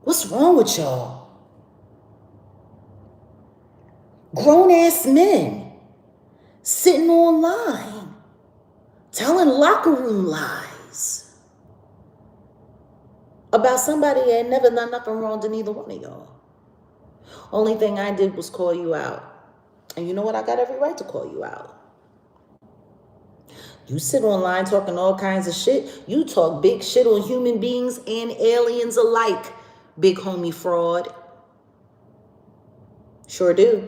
What's wrong with y'all? Grown-ass men sitting online telling locker room lies about somebody that had never done nothing wrong to neither one of y'all. Only thing I did was call you out. And you know what? I got every right to call you out. You sit online talking all kinds of shit. You talk big shit on human beings and aliens alike, Big Homie fraud. Sure do.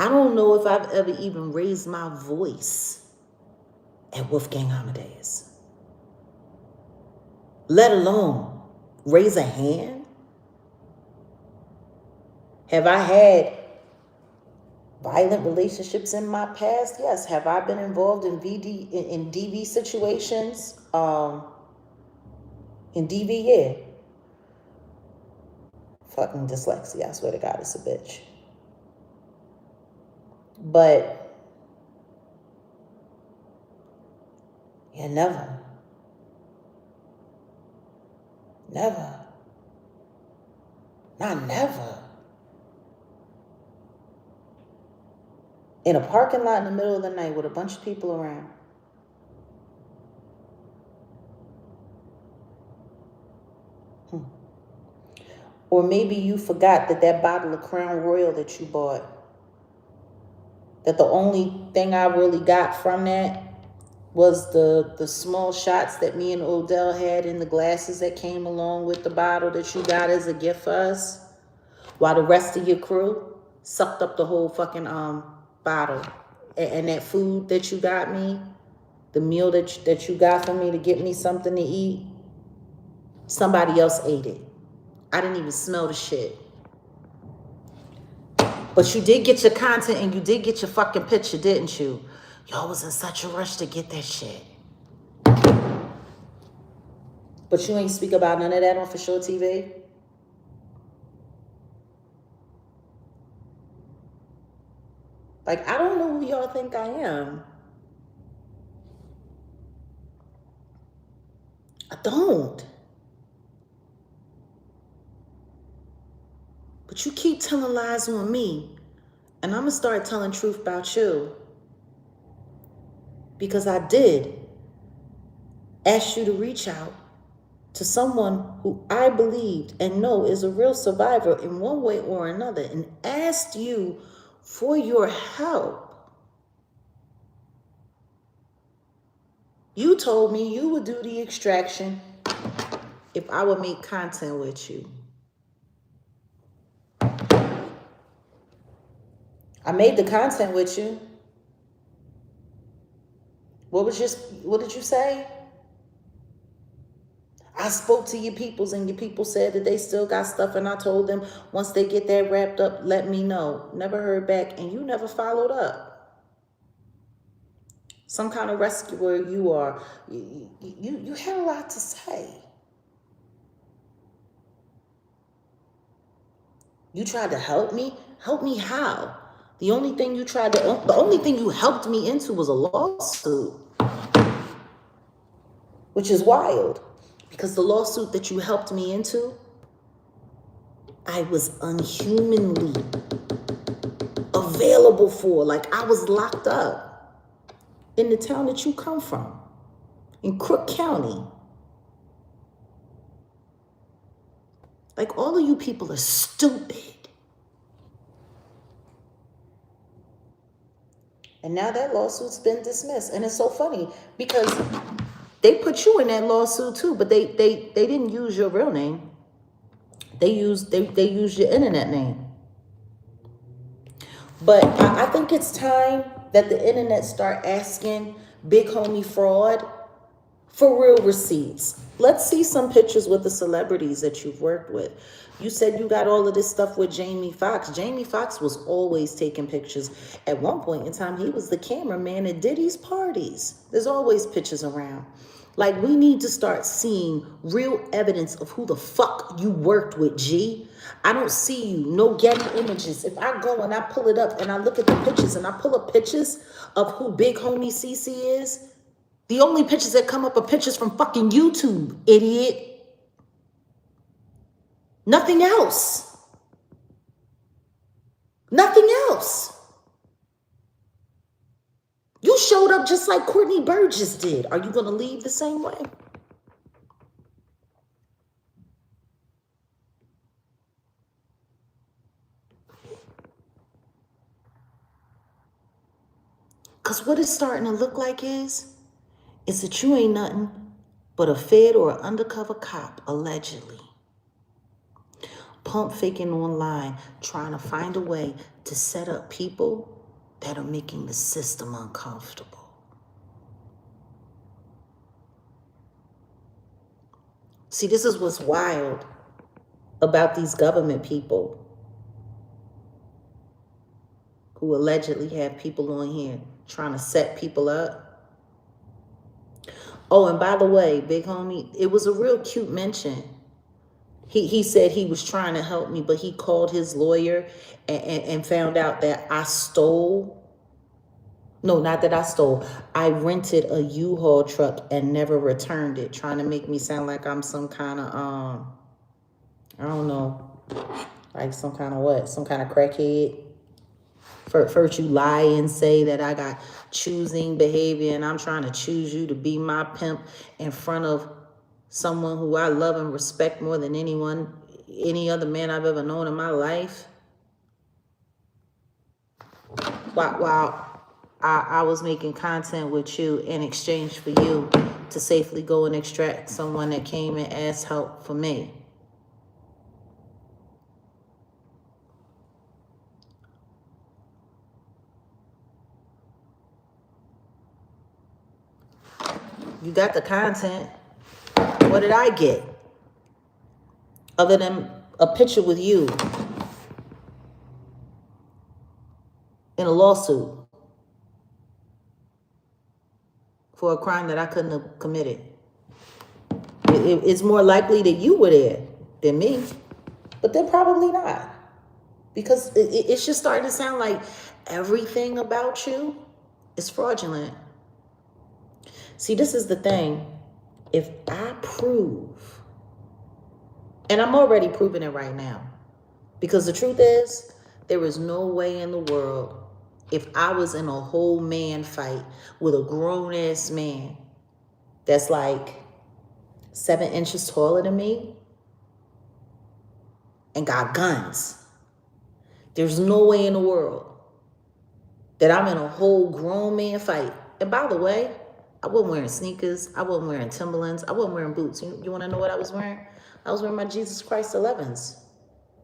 I don't know if I've ever even raised my voice at Wolfgang Amadeus, let alone raise a hand. Have I had violent relationships in my past? Yes. Have I been involved in DV situations? In DV, yeah. Fucking dyslexia, I swear to God, it's a bitch. But yeah, never. Not never. In a parking lot in the middle of the night with a bunch of people around. Or maybe you forgot that bottle of Crown Royal that you bought, That the only thing I really got from that was the small shots that me and Odell had in the glasses that came along with the bottle that you got as a gift for us, while the rest of your crew sucked up the whole fucking bottle. And that food that you got me, the meal that you got for me to get me something to eat, somebody else ate it. I didn't even smell the shit. But you did get your content and you did get your fucking picture, didn't you? Y'all was in such a rush to get that shit. But you ain't speak about none of that on For Sure TV? Like, I don't know who y'all think I am. I don't. But you keep telling lies on me, and I'm going to start telling truth about you. Because I did ask you to reach out to someone who I believed and know is a real survivor in one way or another, and asked you for your help. You told me you would do the extraction if I would make content with you. I made the content with you. What did you say? I spoke to your peoples and your people said that they still got stuff, and I told them once they get that wrapped up, let me know. Never heard back, and you never followed up. Some kind of rescuer you are. You had a lot to say. You tried to help me? Help me how? The only thing you helped me into was a lawsuit. Which is wild. Because the lawsuit that you helped me into, I was unhumanly available for. Like, I was locked up in the town that you come from, in Crook County. Like, all of you people are stupid. And now that lawsuit's been dismissed. And it's so funny because they put you in that lawsuit too, but they didn't use your real name. They used your internet name. But I think it's time that the internet start asking Big Homie Fraud for real receipts. Let's see some pictures with the celebrities that you've worked with. You said you got all of this stuff with Jamie Foxx. Jamie Foxx was always taking pictures. At one point in time, he was the cameraman at Diddy's parties. There's always pictures around. Like, we need to start seeing real evidence of who the fuck you worked with, G. I don't see you. No Getty images. If I go and I pull it up and I look at the pictures and I pull up pictures of who Big Homie CC is, the only pictures that come up are pictures from fucking YouTube, idiot. Nothing else. Nothing else. You showed up just like Courtney Burgess did. Are you going to leave the same way? Because what it's starting to look like is that you ain't nothing but a fed or an undercover cop, allegedly. Pump faking online, trying to find a way to set up people that are making the system uncomfortable. See, this is what's wild about these government people who allegedly have people on here trying to set people up. Oh, and by the way, Big Homie, it was a real cute mention. He said he was trying to help me, but he called his lawyer and found out that I stole. No, not that I stole. I rented a U-Haul truck and never returned it, trying to make me sound like I'm some kind of, I don't know, like some kind of what? Some kind of crackhead. First you lie and say that I got choosing behavior and I'm trying to choose you to be my pimp in front of someone who I love and respect more than any other man I've ever known in my life. while I was making content with you in exchange for you to safely go and extract someone that came and asked help for me. You got the content. What did I get? Other than a picture with you in a lawsuit for a crime that I couldn't have committed. It's more likely that you were there than me, but they're probably not. Because it's just starting to sound like everything about you is fraudulent. See, this is the thing. If I prove, and I'm already proving it right now, because the truth is, there is no way in the world, if I was in a whole man fight with a grown-ass man that's like 7 inches taller than me and got guns, there's no way in the world that I'm in a whole grown man fight. And by the way, I wasn't wearing sneakers. I wasn't wearing Timberlands. I wasn't wearing boots. You want to know what I was wearing? I was wearing my Jesus Christ 11s.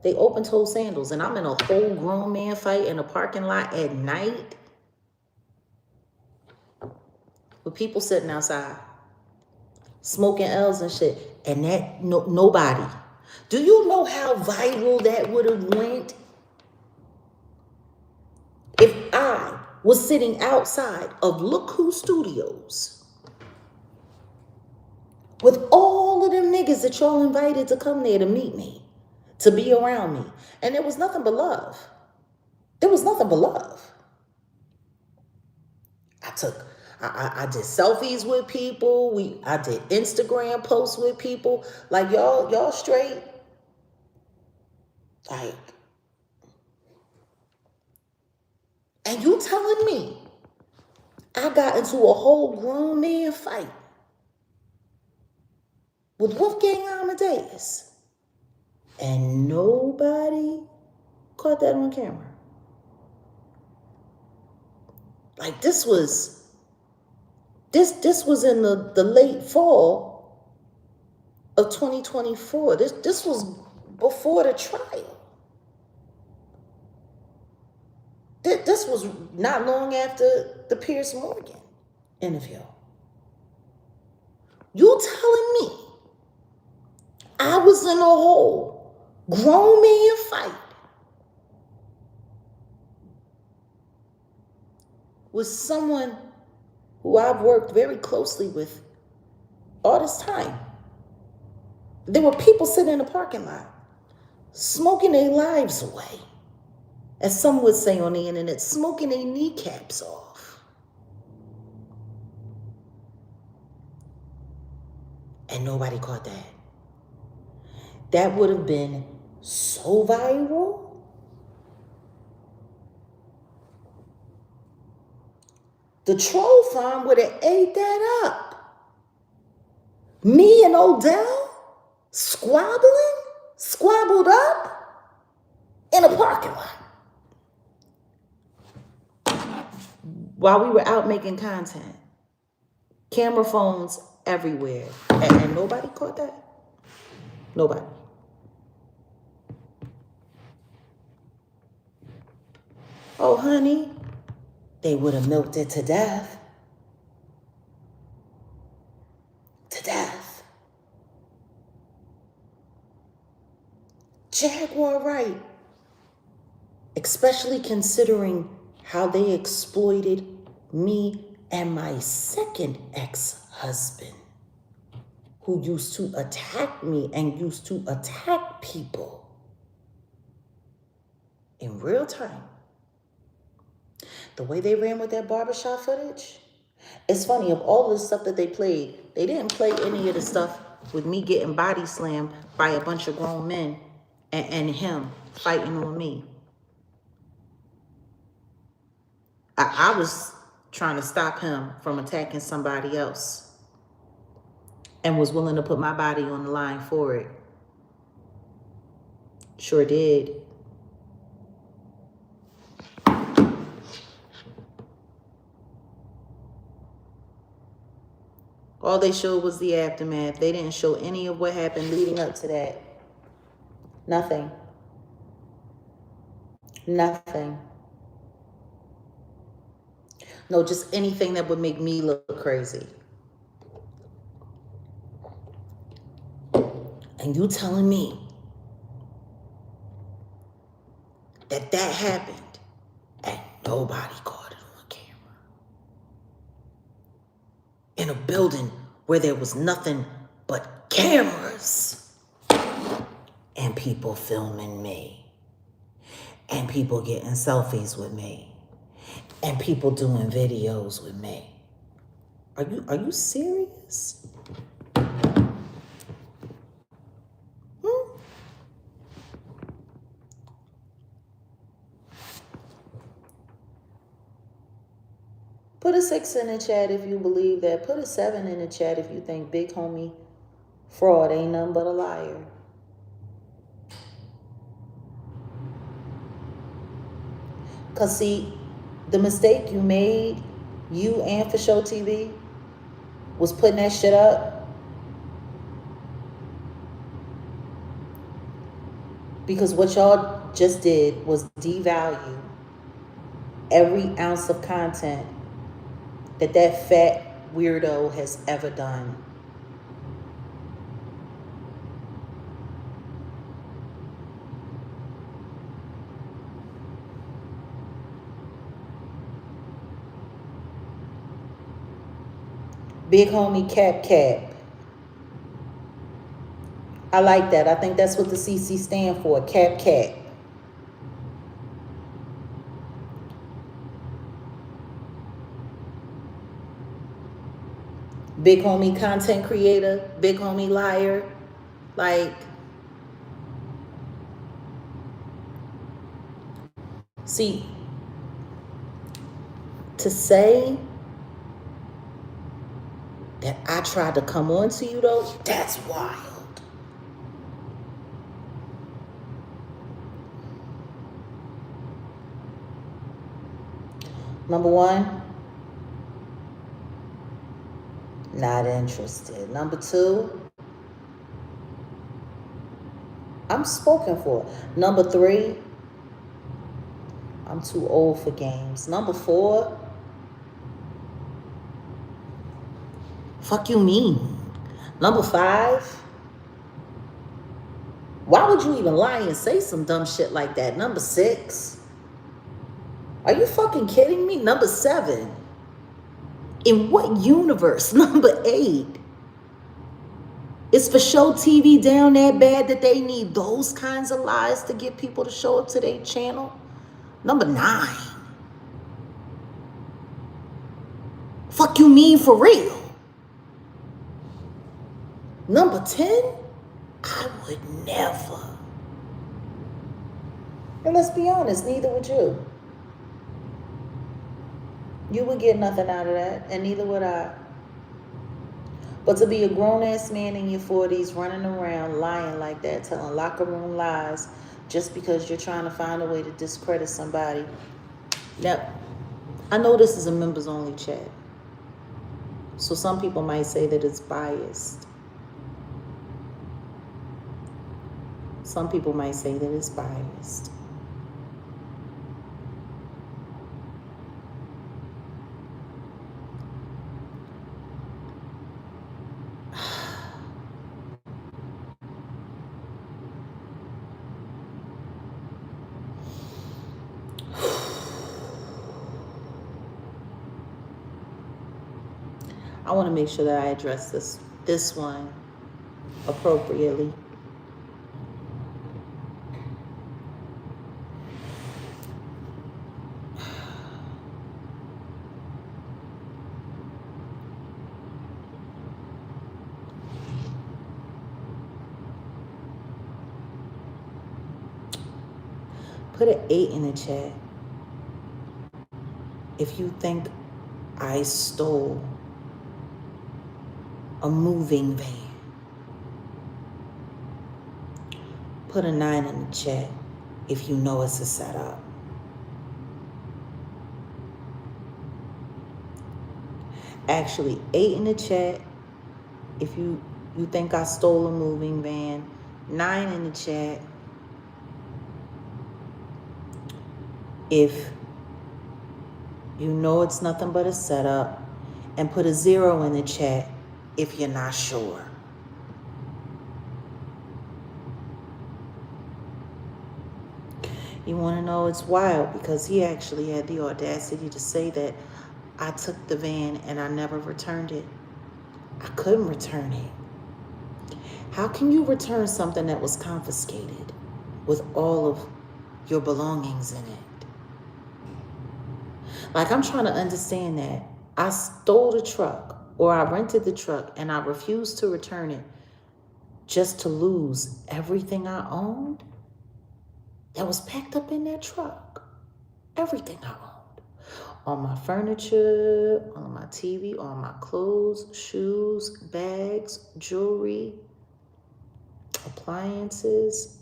They open-toe sandals. And I'm in a whole grown man fight in a parking lot at night with people sitting outside smoking L's and shit. And that, nobody. Do you know how viral that would have went? If I was sitting outside of Look Who Studios with all of them niggas that y'all invited to come there to meet me, to be around me, and there was nothing but love. There was nothing but love. I did selfies with people. I did Instagram posts with people. Like y'all straight. Like, and you telling me I got into a whole grown man fight with Wolfgang Amadeus and nobody caught that on camera? Like this was in the late fall of 2024. This was before the trial. This was not long after the Piers Morgan interview. You telling me I was in a whole grown man fight with someone who I've worked very closely with all this time? There were people sitting in the parking lot smoking their lives away, as some would say on the internet, smoking their kneecaps off. And nobody caught that. That would have been so viral. The troll farm would have ate that up. Me and Odell squabbled up in a parking lot while we were out making content. Camera phones everywhere. And nobody caught that? Nobody. Oh, honey, they would have milked it to death. To death. Jaguar Wright, especially considering how they exploited me and my second ex-husband, who used to attack me and used to attack people in real time. The way they ran with that barbershop footage, it's funny, of all the stuff that they played, they didn't play any of the stuff with me getting body slammed by a bunch of grown men and him fighting on me. I was trying to stop him from attacking somebody else and was willing to put my body on the line for it. Sure did. All they showed was the aftermath. They didn't show any of what happened leading up to that. Nothing. Nothing. No, just anything that would make me look crazy. And you telling me that happened and nobody caught it on camera? In a building where there was nothing but cameras and people filming me and people getting selfies with me and people doing videos with me. Are you serious? Put a 6 in the chat if you believe that. Put a 7 in the chat if you think Big Homie fraud ain't nothing but a liar. Because see, the mistake you made, you and For Show TV, was putting that shit up. Because what y'all just did was devalue every ounce of content that fat weirdo has ever done. Big Homie Cap. I like that. I think that's what the CC stand for, Cap. Big Homie Content Creator, Big Homie Liar. Like, see, to say that I tried to come on to you though, that's wild. Number one, not interested. Number two, I'm spoken for. Number three, I'm too old for games. Number four, fuck you mean? Number five, why would you even lie and say some dumb shit like that? Number six, are you fucking kidding me? Number seven, in what universe? Number eight, is For Show TV down that bad that they need those kinds of lies to get people to show up to their channel? Number nine, fuck you mean for real? Number 10, I would never. And let's be honest, neither would you. You would get nothing out of that, and neither would I. But to be a grown-ass man in your 40s running around lying like that, telling locker room lies just because you're trying to find a way to discredit somebody. Now, I know this is a members-only chat, so some people might say that it's biased. Some people might say that it's biased. I want to make sure that I address this one appropriately. Put an 8 in the chat if you think I stole a moving van. Put a 9 in the chat if you know it's a setup. Actually, 8 in the chat If you think I stole a moving van, 9 in the chat. If you know it's nothing but a setup, and put a 0 in the chat if you're not sure. You want to know, it's wild because he actually had the audacity to say that I took the van and I never returned it. I couldn't return it. How can you return something that was confiscated with all of your belongings in it? Like, I'm trying to understand that. I stole the truck, or I rented the truck and I refused to return it just to lose everything I owned that was packed up in that truck. Everything I owned. All my furniture, all my TV, all my clothes, shoes, bags, jewelry, appliances,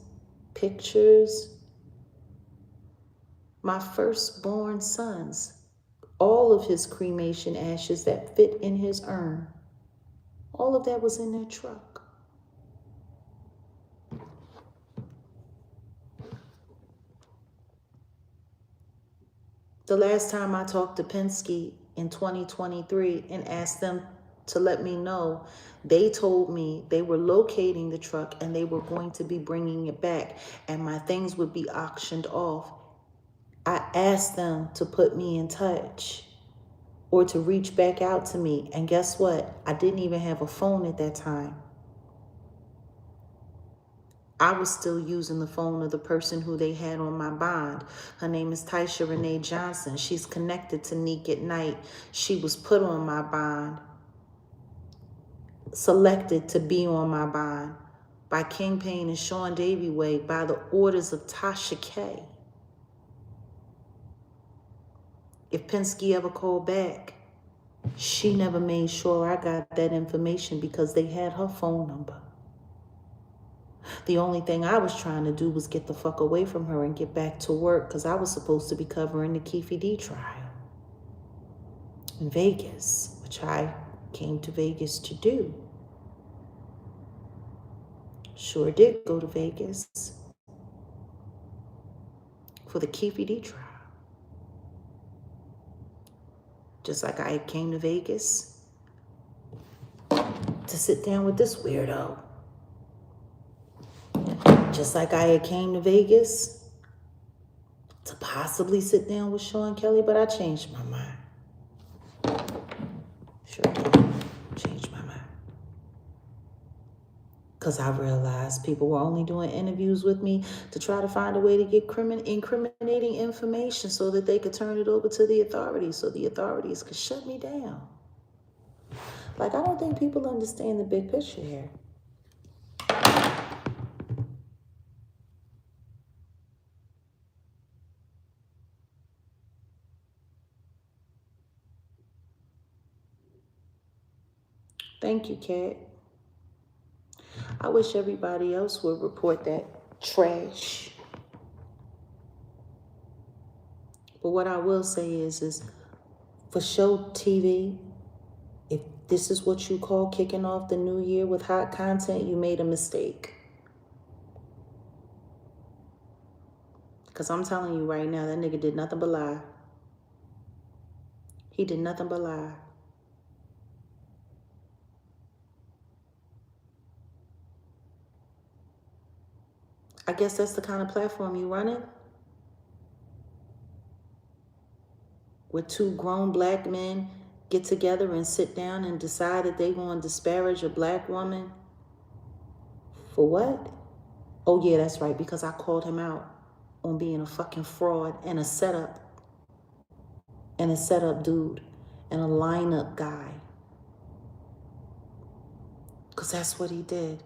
pictures, my firstborn son's, all of his cremation ashes that fit in his urn. All of that was in that truck. The last time I talked to Penske in 2023 and asked them to let me know, they told me they were locating the truck and they were going to be bringing it back and my things would be auctioned off. I asked them to put me in touch or to reach back out to me. And guess what? I didn't even have a phone at that time. I was still using the phone of the person who they had on my bond. Her name is Taisha Renee Johnson. She's connected to Neek at Night. She was put on my bond, selected to be on my bond by King Payne and Sean Davy Way by the orders of Tasha K. If Penske ever called back, she never made sure I got that information because they had her phone number. The only thing I was trying to do was get the fuck away from her and get back to work because I was supposed to be covering the Keefe D trial in Vegas, which I came to Vegas to do. Sure did go to Vegas for the Keefe D trial. Just like I came to Vegas to sit down with this weirdo. Just like I came to Vegas to possibly sit down with Sean Kelly, but I changed my mind. Sure did. Changed my mind. Because I realized people were only doing interviews with me to try to find a way to get incriminating information so that they could turn it over to the authorities so the authorities could shut me down. Like, I don't think people understand the big picture here. Thank you, Kat. I wish everybody else would report that trash. But what I will say is for show TV, if this is what you call kicking off the new year with hot content, you made a mistake. Because I'm telling you right now, that nigga did nothing but lie. He did nothing but lie. I guess that's the kind of platform you running? Where two grown black men get together and sit down and decide that they're going to disparage a black woman? For what? Oh yeah, that's right, because I called him out on being a fucking fraud and a setup dude and a lineup guy. Because that's what he did.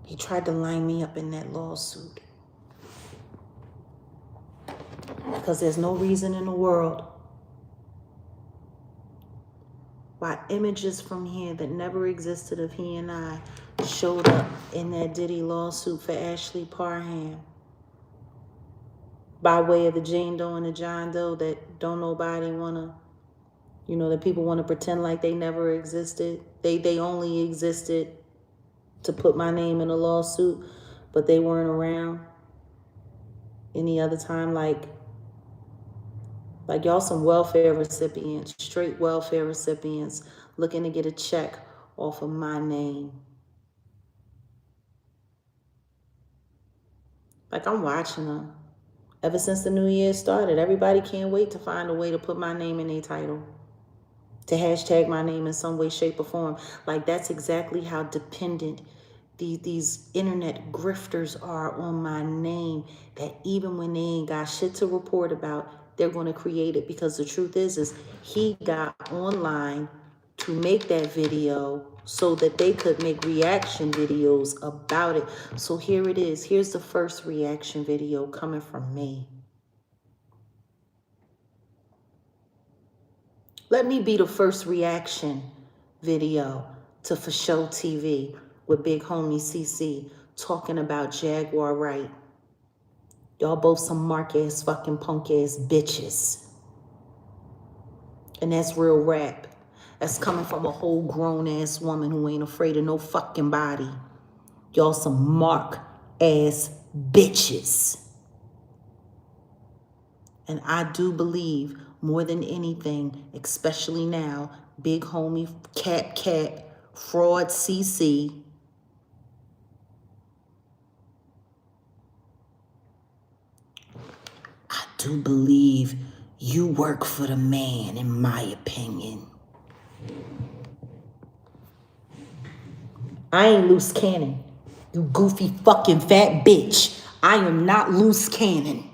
He tried to line me up in that lawsuit. Because there's no reason in the world why images from here that never existed of he and I showed up in that Diddy lawsuit for Ashley Parham by way of the Jane Doe and the John Doe that don't nobody want to You know, that people want to pretend like they never existed. They only existed to put my name in a lawsuit, but they weren't around any other time. Like y'all some welfare recipients, straight welfare recipients, looking to get a check off of my name. Like, I'm watching them. Ever since the new year started, everybody can't wait to find a way to put my name in their title, to hashtag my name in some way, shape, or form. Like, that's exactly how dependent these internet grifters are on my name, that even when they ain't got shit to report about, they're going to create it. Because the truth is he got online to make that video so that they could make reaction videos about it. So here it is. Here's the first reaction video coming from me. Let me be the first reaction video to For Show TV with big homie CC talking about Jaguar Wright. Y'all both some mark-ass fucking punk-ass bitches. And that's real rap. That's coming from a whole grown-ass woman who ain't afraid of no fucking body. Y'all some mark-ass bitches. And I do believe more than anything, especially now, big homie cat, fraud CC, I do believe you work for the man, in my opinion. I ain't loose cannon, you goofy fucking fat bitch. I am not loose cannon.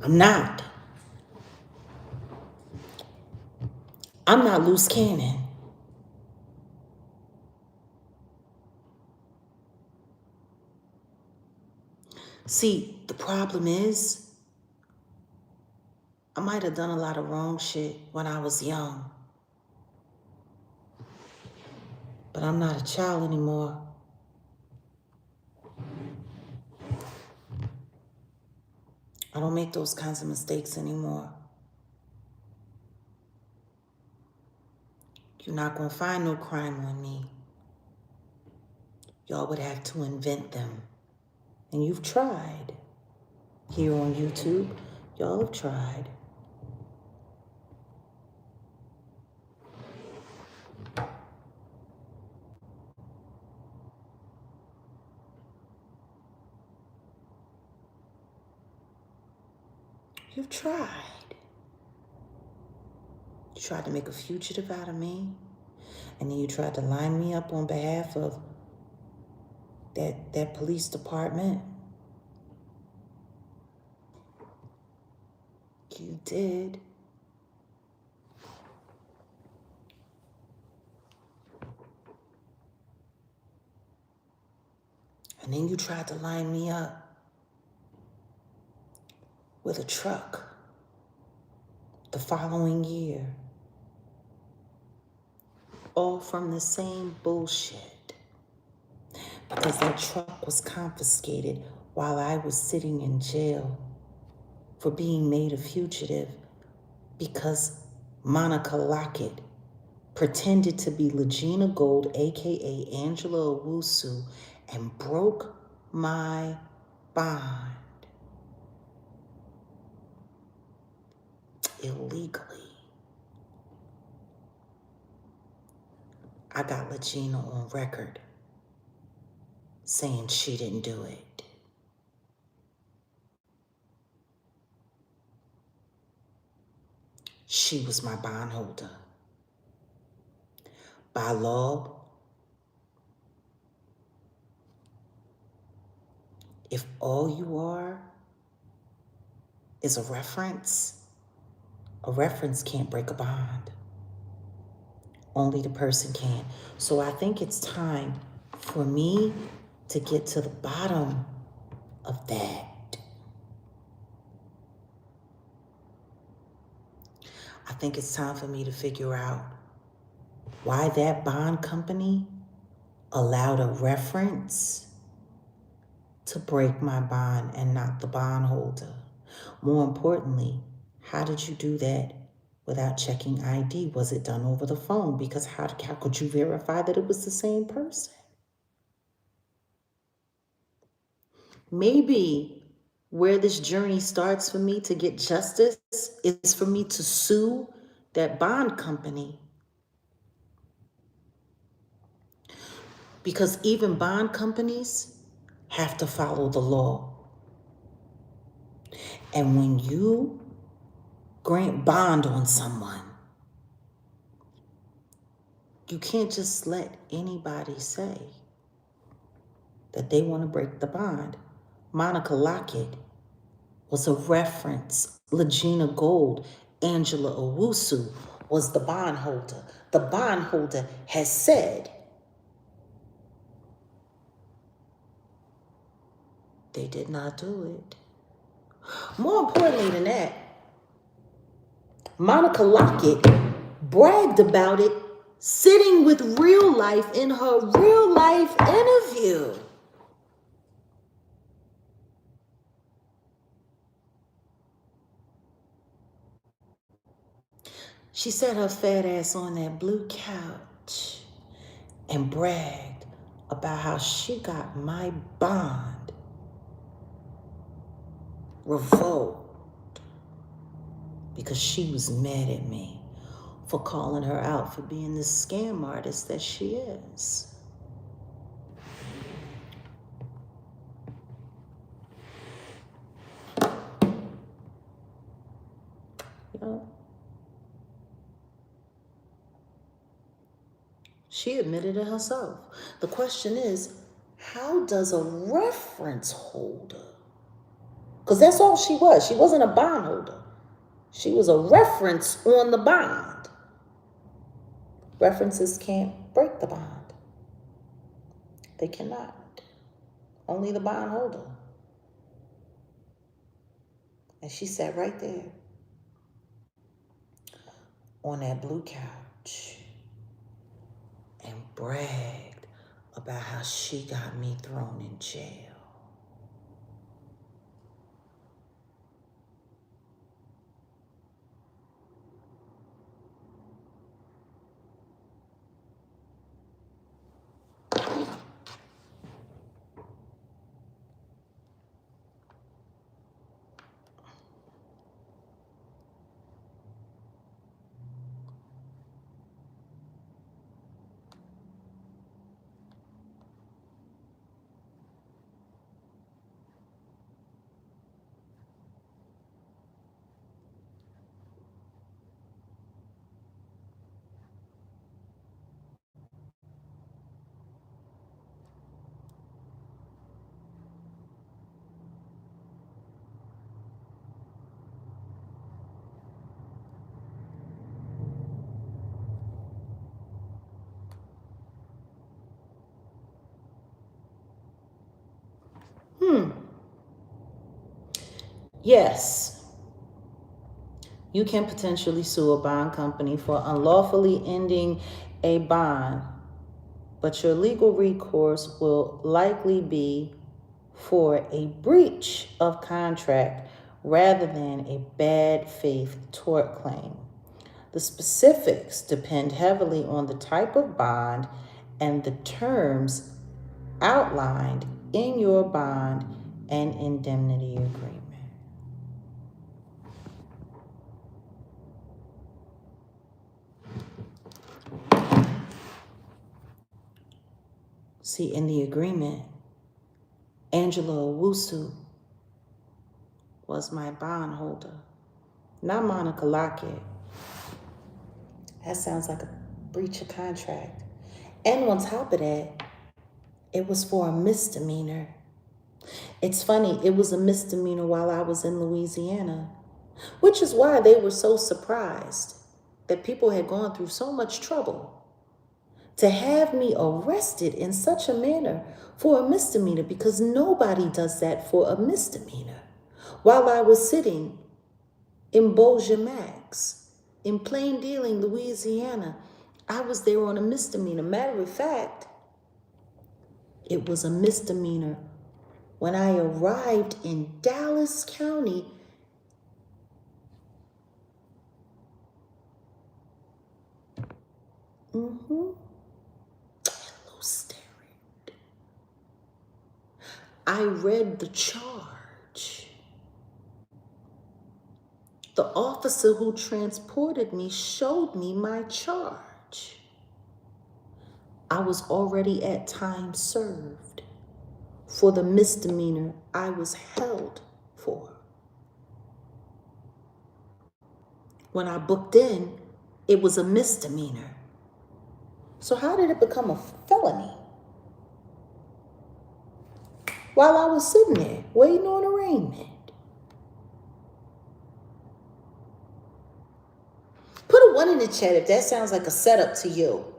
I'm not. I'm not loose cannon. See, the problem is, I might have done a lot of wrong shit when I was young. But I'm not a child anymore. I don't make those kinds of mistakes anymore. You're not gonna find no crime on me. Y'all would have to invent them. And you've tried. Here on YouTube, y'all have tried. You've tried. You tried to make a fugitive out of me. And then you tried to line me up on behalf of that police department. You did. And then you tried to line me up with a truck the following year. All from the same bullshit. Because that truck was confiscated while I was sitting in jail for being made a fugitive because Monica Lockett pretended to be Legina Gold, aka Angela Owusu, and broke my bond illegally. I got Legina on record saying she didn't do it. She was my bondholder. By law, if all you are is a reference can't break a bond. Only the person can. So I think it's time for me to get to the bottom of that. I think it's time for me to figure out why that bond company allowed a reference to break my bond and not the bondholder. More importantly, how did you do that without checking ID? Was it done over the phone? Because how could you verify that it was the same person? Maybe where this journey starts for me to get justice is for me to sue that bond company. Because even bond companies have to follow the law. And when you grant bond on someone, you can't just let anybody say that they want to break the bond. Monica Lockett was a reference. Legina Gold, Angela Owusu was the bondholder. The bondholder has said they did not do it. More importantly than that, Monica Lockett bragged about it sitting with real life in her real life interview. She sat her fat ass on that blue couch and bragged about how she got my bond revoked because she was mad at me for calling her out for being this scam artist that she is. You know, she admitted it herself. The question is, how does a reference holder, because that's all she was. She wasn't a bondholder. She was a reference on the bond. References can't break the bond. They cannot. Only the bondholder. And she sat right there on that blue couch and bragged about how she got me thrown in jail. Yes, you can potentially sue a bond company for unlawfully ending a bond, but your legal recourse will likely be for a breach of contract rather than a bad faith tort claim. The specifics depend heavily on the type of bond and the terms outlined in your bond and indemnity agreement. See, in the agreement, Angela Owusu was my bondholder, not Monica Lockett. That sounds like a breach of contract. And on top of that, it was for a misdemeanor. It's funny, it was a misdemeanor while I was in Louisiana, which is why they were so surprised that people had gone through so much trouble to have me arrested in such a manner for a misdemeanor, because nobody does that for a misdemeanor. While I was sitting in Bossier Max in Plain Dealing, Louisiana, I was there on a misdemeanor. Matter of fact, it was a misdemeanor when I arrived in Dallas County. Hello, staring. I read the charge. The officer who transported me showed me my charge. I was already at time served for the misdemeanor I was held for. When I booked in, it was a misdemeanor. So how did it become a felony? While I was sitting there waiting on arraignment. Put a 1 in the chat if that sounds like a setup to you.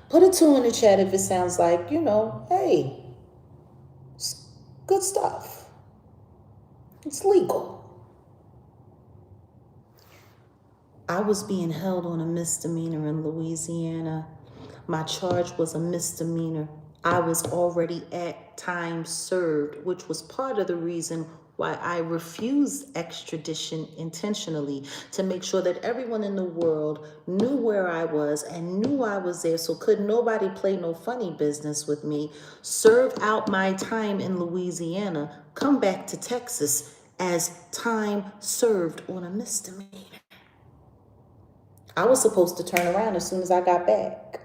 Put a 2 in the chat if it sounds like, hey, it's good stuff. It's legal. I was being held on a misdemeanor in Louisiana. My charge was a misdemeanor. I was already at time served, which was part of the reason why I refused extradition intentionally, to make sure that everyone in the world knew where I was and knew I was there, so could nobody play no funny business with me, serve out my time in Louisiana, come back to Texas as time served on a misdemeanor. I was supposed to turn around as soon as I got back.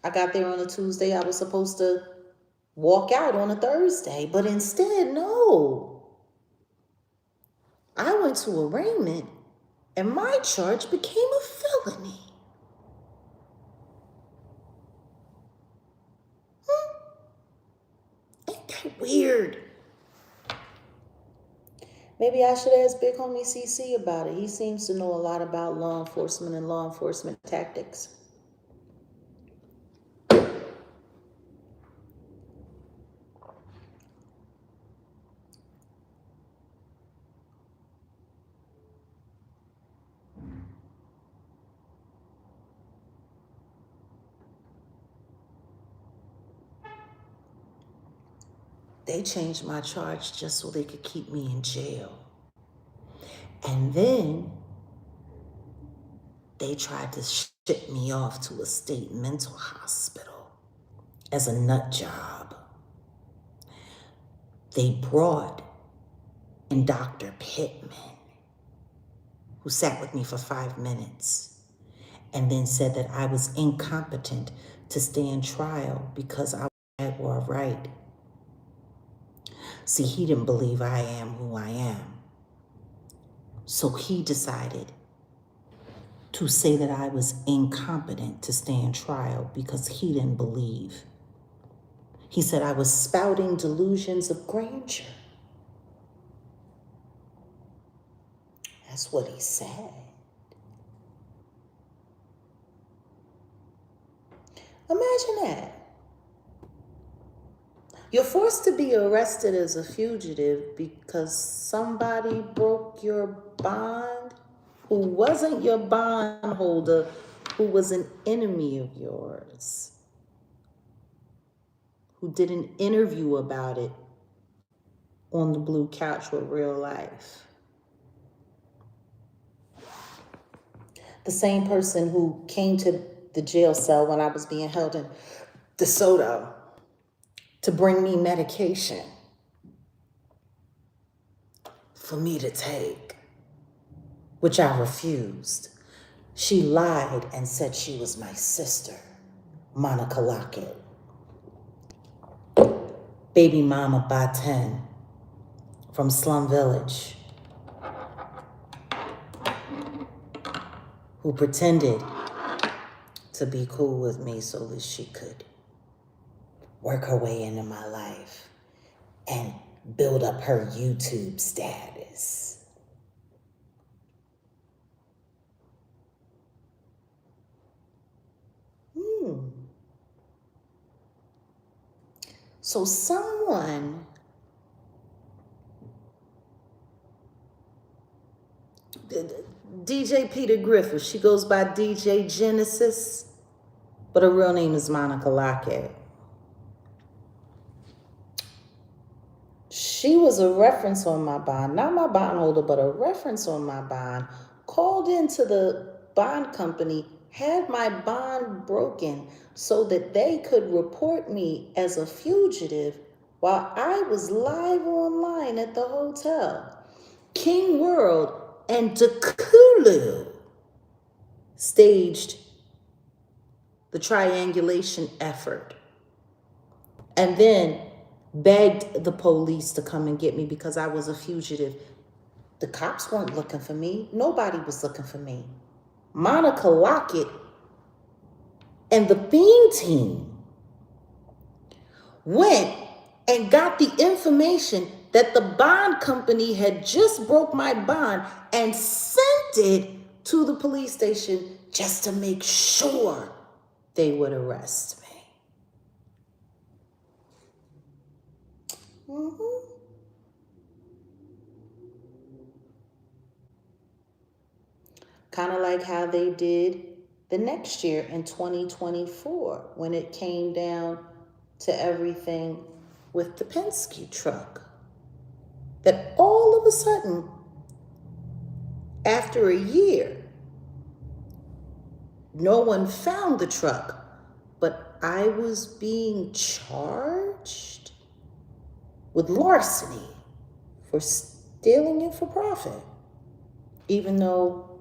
I got there on a Tuesday. I was supposed to walk out on a Thursday, but instead, no. I went to arraignment and my charge became a felony. Ain't that weird? Maybe I should ask Big Homie CC about it. He seems to know a lot about law enforcement and law enforcement tactics. They changed my charge just so they could keep me in jail. And then they tried to ship me off to a state mental hospital as a nut job. They brought in Dr. Pittman, who sat with me for 5 minutes and then said that I was incompetent to stand trial because I was Jaguar Wright. See, he didn't believe I am who I am. So he decided to say that I was incompetent to stand trial because he didn't believe. He said I was spouting delusions of grandeur. That's what he said. Imagine that. You're forced to be arrested as a fugitive because somebody broke your bond who wasn't your bondholder, who was an enemy of yours, who did an interview about it on the blue couch with real life. The same person who came to the jail cell when I was being held in DeSoto to bring me medication for me to take, which I refused. She lied and said she was my sister, Monica Lockett. Baby mama Baten from Slum Village, who pretended to be cool with me so that she could work her way into my life and build up her YouTube status. So someone DJ Peter Griffith. She goes by DJ Genesis, but her real name is Monica Lockett. She was a reference on my bond, not my bondholder, but a reference on my bond, called into the bond company, had my bond broken so that they could report me as a fugitive while I was live online at the hotel. King World and Dakulu staged the triangulation effort and then begged the police to come and get me because I was a fugitive. The cops weren't looking for me. Nobody was looking for me. Monica Lockett and the Bean team went and got the information that the bond company had just broke my bond and sent it to the police station just to make sure they would arrest me. Kind of like how they did the next year in 2024 when it came down to everything with the Penske truck. That all of a sudden, after a year, no one found the truck, but I was being charged with larceny for stealing it for profit, even though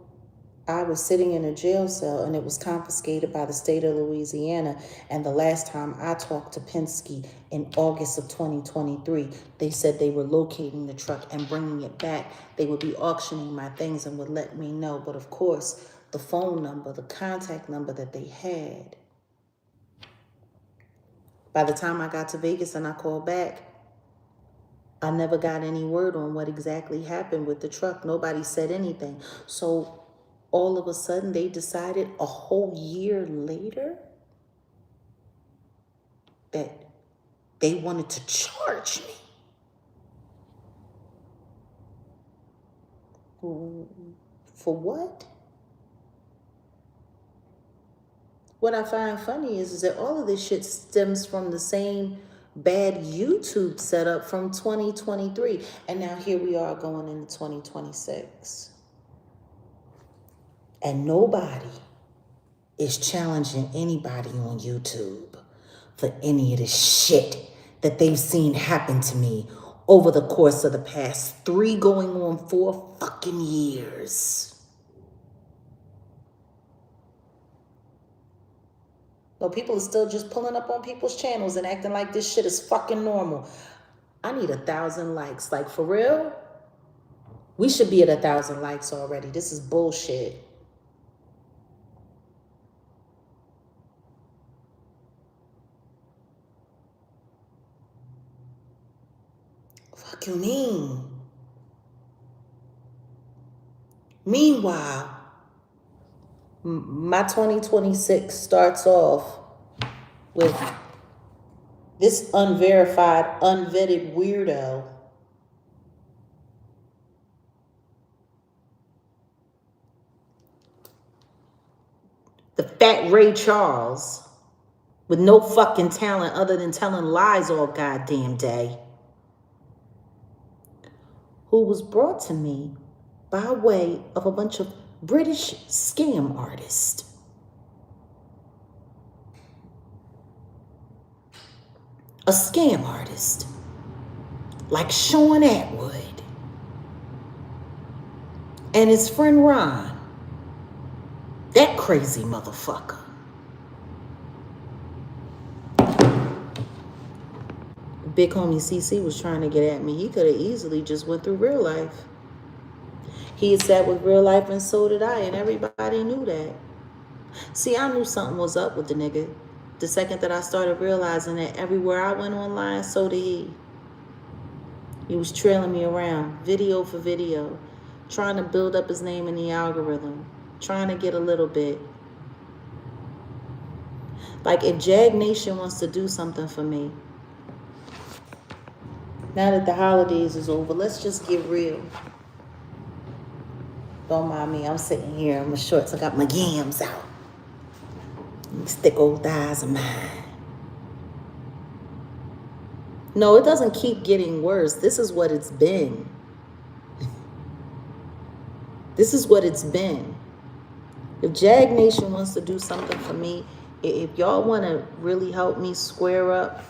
I was sitting in a jail cell and it was confiscated by the state of Louisiana. And the last time I talked to Penske in August of 2023, they said they were locating the truck and bringing it back. They would be auctioning my things and would let me know. But of course, the phone number, the contact number that they had, by the time I got to Vegas and I called back, I never got any word on what exactly happened with the truck. Nobody said anything. So all of a sudden, they decided a whole year later that they wanted to charge me. For what? What I find funny is that all of this shit stems from the same bad YouTube setup from 2023. And now here we are going into 2026. And nobody is challenging anybody on YouTube for any of the shit that they've seen happen to me over the course of the past 3 going on 4 fucking years. No, people are still just pulling up on people's channels and acting like this shit is fucking normal. I need 1,000 likes. Like, for real? We should be at 1,000 likes already. This is bullshit. Fuck you mean? Meanwhile, my 2026 starts off with this unverified, unvetted weirdo the fat Ray Charles with no fucking talent other than telling lies all goddamn day, who was brought to me by way of a bunch of British scam artists. A scam artist like Sean Atwood and his friend Ron, that crazy motherfucker. Big homie CC was trying to get at me. He could have easily just went through real life. He had sat with real life, and so did I, and everybody knew that. See, I knew something was up with the nigga the second that I started realizing that everywhere I went online, so did he. He was trailing me around, video for video, trying to build up his name in the algorithm, trying to get a little bit. Like, if Jag Nation wants to do something for me, now that the holidays is over, let's just get real. Don't mind me. I'm sitting here in my shorts. I got my yams out. These thick old thighs of mine. No, it doesn't keep getting worse. This is what it's been. This is what it's been. If Jag Nation wants to do something for me, if y'all want to really help me square up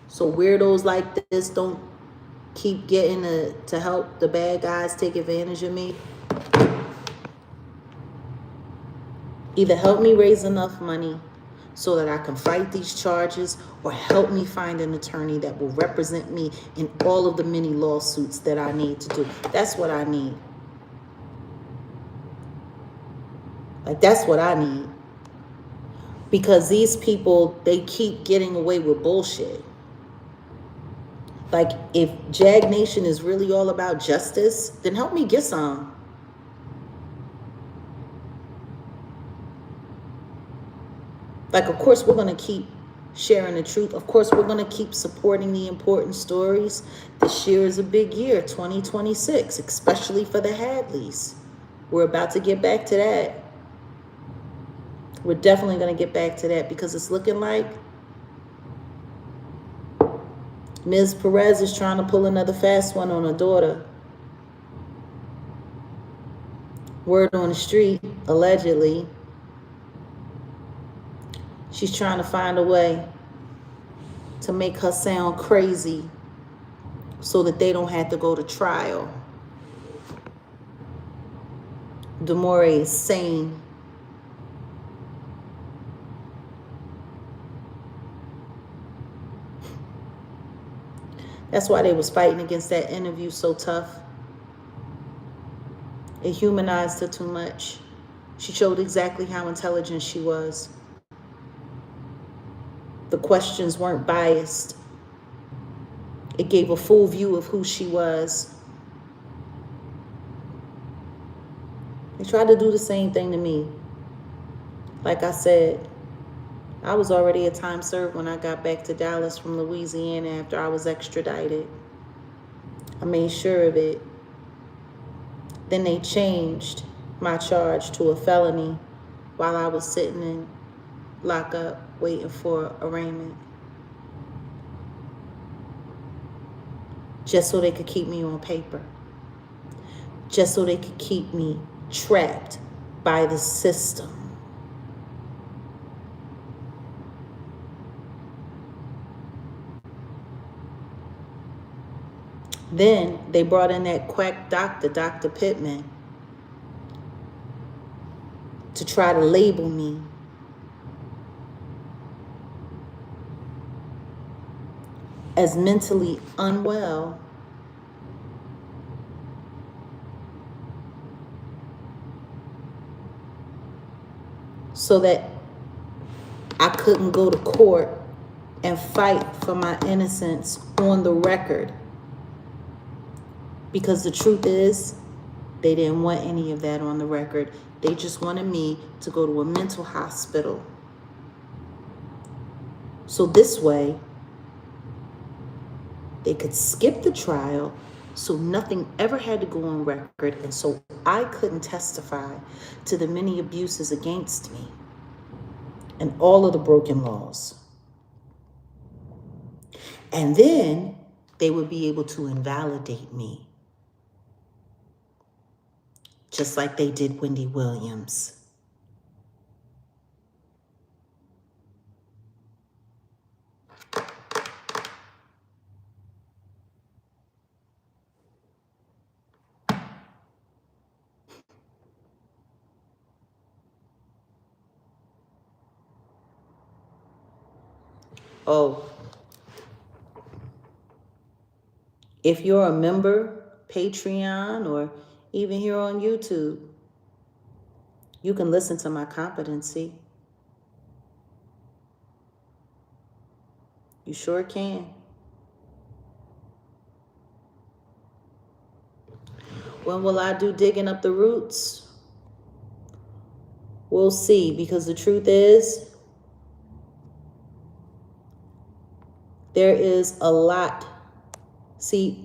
so weirdos like this don't keep getting to help the bad guys take advantage of me, either help me raise enough money so that I can fight these charges, or help me find an attorney that will represent me in all of the many lawsuits that I need to do. That's what I need. Like, that's what I need. Because these people, they keep getting away with bullshit. Like, if Jag Nation is really all about justice, then help me get some. Like, of course, we're going to keep sharing the truth. Of course, we're going to keep supporting the important stories. This year is a big year, 2026, especially for the Hadleys. We're about to get back to that. We're definitely going to get back to that, because it's looking like Ms. Perez is trying to pull another fast one on her daughter. Word on the street, allegedly, she's trying to find a way to make her sound crazy so that they don't have to go to trial. Demore is sane. That's why they was fighting against that interview so tough. It humanized her too much. She showed exactly how intelligent she was. The questions weren't biased. It gave a full view of who she was. They tried to do the same thing to me. Like I said, I was already a time served when I got back to Dallas from Louisiana after I was extradited. I made sure of it. Then they changed my charge to a felony while I was sitting in lockup waiting for arraignment. Just so they could keep me on paper. Just so they could keep me trapped by the system. Then they brought in that quack doctor, Dr. Pittman, to try to label me. As mentally unwell. So that I couldn't go to court and fight for my innocence on the record. Because the truth is, they didn't want any of that on the record. They just wanted me to go to a mental hospital. So this way, they could skip the trial, so nothing ever had to go on record, and so I couldn't testify to the many abuses against me and all of the broken laws. And then they would be able to invalidate me, just like they did Wendy Williams. Oh, if you're a member, Patreon, or even here on YouTube, you can listen to my competency. You sure can. When will I do digging up the roots? We'll see, because the truth is, there is a lot. See,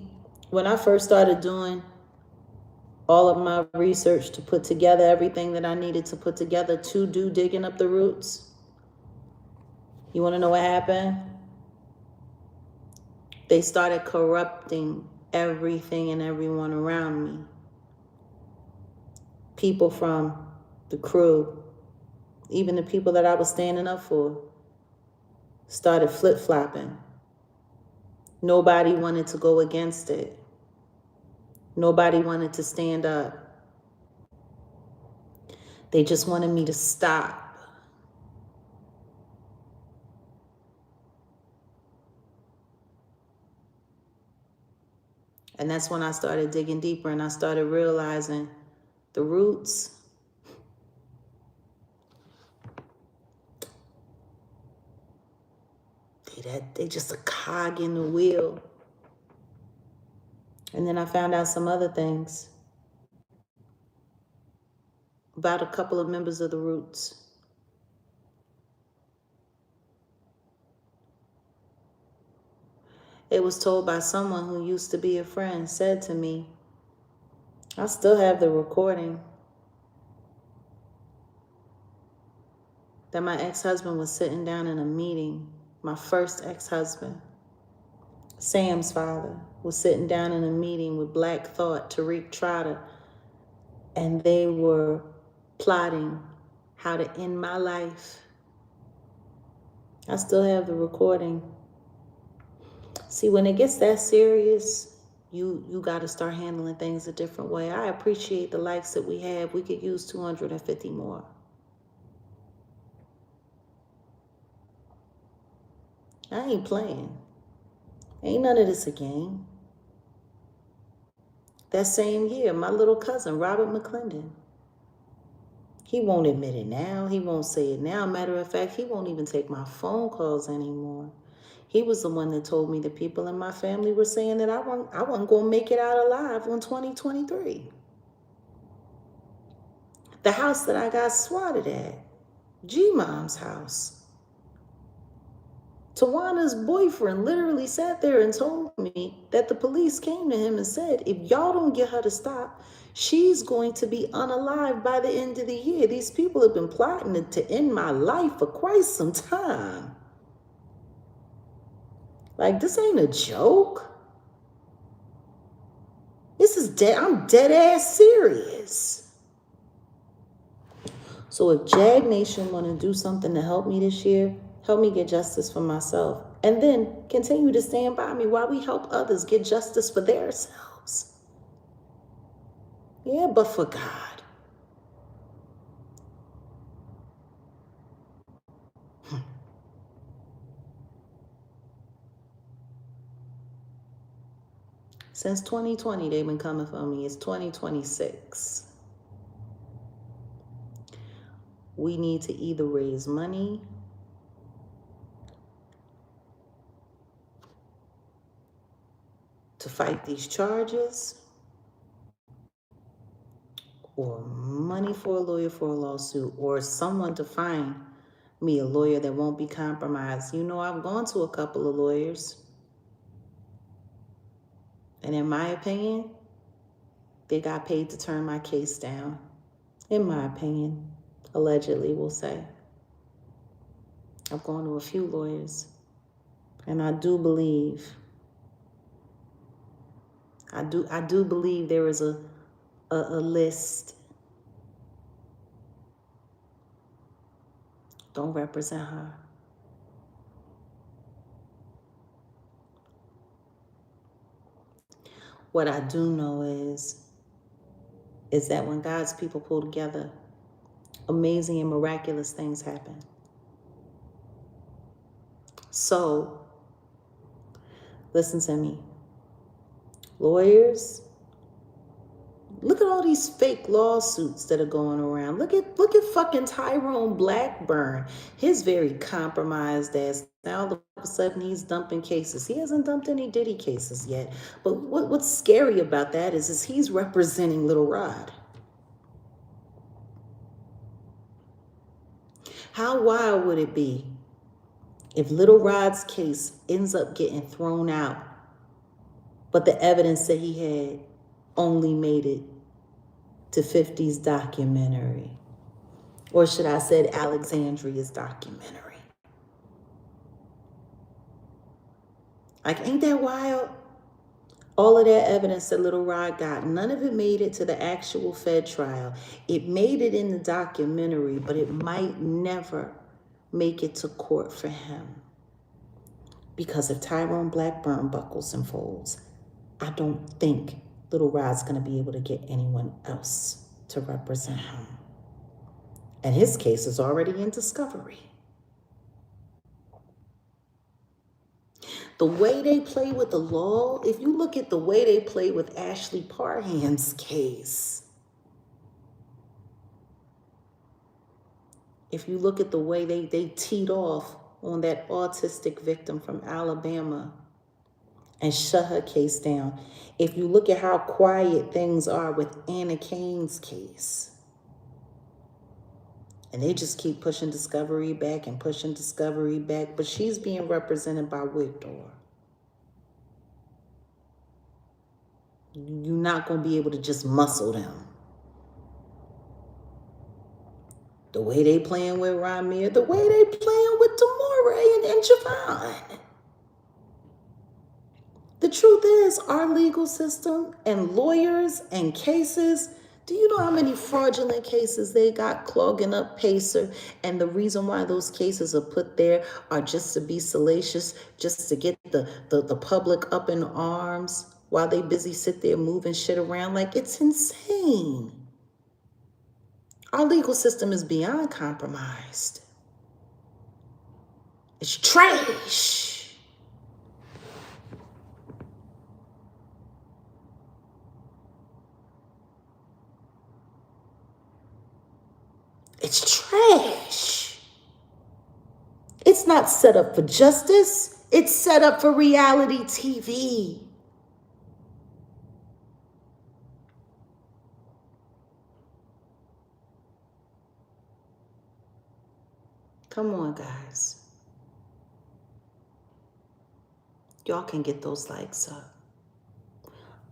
when I first started doing all of my research to put together everything that I needed to put together to do digging up the roots. You want to know what happened? They started corrupting everything and everyone around me. People from the crew, even the people that I was standing up for, started flip-flopping. Nobody wanted to go against it. Nobody wanted to stand up. They just wanted me to stop. And that's when I started digging deeper and I started realizing the roots, they just a cog in the wheel. And then I found out some other things about a couple of members of the roots. It was told by someone who used to be a friend, said to me, I still have the recording, that my ex-husband was sitting down in a meeting, my first ex-husband, Sam's father, was sitting down in a meeting with Black Thought, Tariq Trotter, and they were plotting how to end my life. I still have the recording. See, when it gets that serious, you got to start handling things a different way. I appreciate the likes that we have. We could use 250 more. I ain't playing. Ain't none of this a game. That same year, my little cousin, Robert McClendon, he won't admit it now. He won't say it now. Matter of fact, he won't even take my phone calls anymore. He was the one that told me that people in my family were saying that I wasn't going to make it out alive in 2023. The house that I got swatted at, G-Mom's house. Tawana's boyfriend literally sat there and told me that the police came to him and said, if y'all don't get her to stop, she's going to be unalive by the end of the year. These people have been plotting to end my life for quite some time. Like, this ain't a joke. This is dead. I'm dead ass serious. So if Jag Nation want to do something to help me this year, help me get justice for myself. And then continue to stand by me while we help others get justice for themselves. Yeah, but for God. Since 2020, they've been coming for me. It's 2026. We need to either raise money to fight these charges, or money for a lawyer for a lawsuit, or someone to find me a lawyer that won't be compromised. You know, I've gone to a couple of lawyers, and in my opinion, they got paid to turn my case down. In my opinion, allegedly, we'll say. I've gone to a few lawyers, and I do believe there is a list. Don't represent her. What I do know is that when God's people pull together, amazing and miraculous things happen. So, listen to me. Lawyers, look at all these fake lawsuits that are going around. Look at fucking Tyrone Blackburn. His very compromised ass. Now all of a sudden he's dumping cases. He hasn't dumped any Diddy cases yet. But what's scary about that is he's representing Little Rod. How wild would it be if Little Rod's case ends up getting thrown out, but the evidence that he had only made it to 50's documentary. Or should I say Alexandria's documentary. Like, ain't that wild? All of that evidence that Little Rod got, none of it made it to the actual Fed trial. It made it in the documentary, but it might never make it to court for him. Because if Tyrone Blackburn buckles and folds, I don't think Little Rod's going to be able to get anyone else to represent him. And his case is already in discovery. The way they play with the law, if you look at the way they play with Ashley Parham's case, if you look at the way they teed off on that autistic victim from Alabama and shut her case down, if you look at how quiet things are with Anna Kane's case, and they just keep pushing discovery back and pushing discovery back, but she's being represented by Victor. You're not going to be able to just muscle them. The way they playing with Ramir, the way they playing with Tamora and Javon. The truth is, our legal system and lawyers and cases, do you know how many fraudulent cases they got clogging up Pacer? And the reason why those cases are put there are just to be salacious, just to get the public up in arms while they busy sit there moving shit around. Like, it's insane. Our legal system is beyond compromised. It's trash. It's trash. It's not set up for justice. It's set up for reality TV. Come on, guys. Y'all can get those likes up.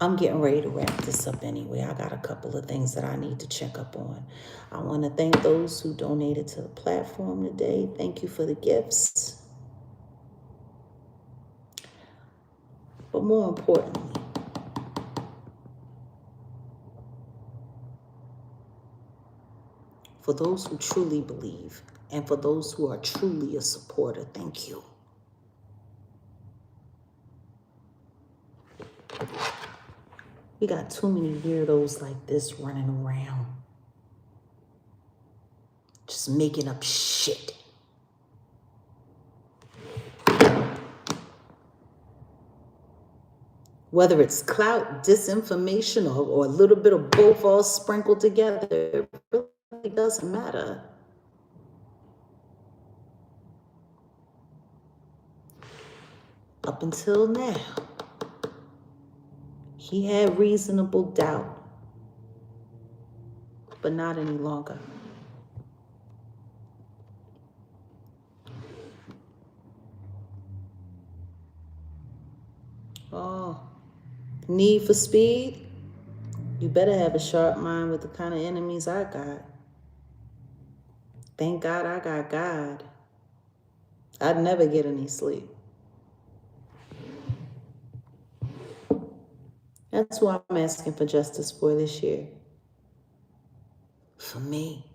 I'm getting ready to wrap this up anyway. I got a couple of things that I need to check up on. I want to thank those who donated to the platform today. Thank you for the gifts. But more importantly, for those who truly believe and for those who are truly a supporter, thank you. We got too many weirdos like this running around, just making up shit. Whether it's clout, disinformation, or a little bit of both all sprinkled together, it really doesn't matter. Up until now, he had reasonable doubt, but not any longer. Oh, Need for Speed? You better have a sharp mind with the kind of enemies I got. Thank God I got God. I'd never get any sleep. That's why I'm asking for justice for this year. For me.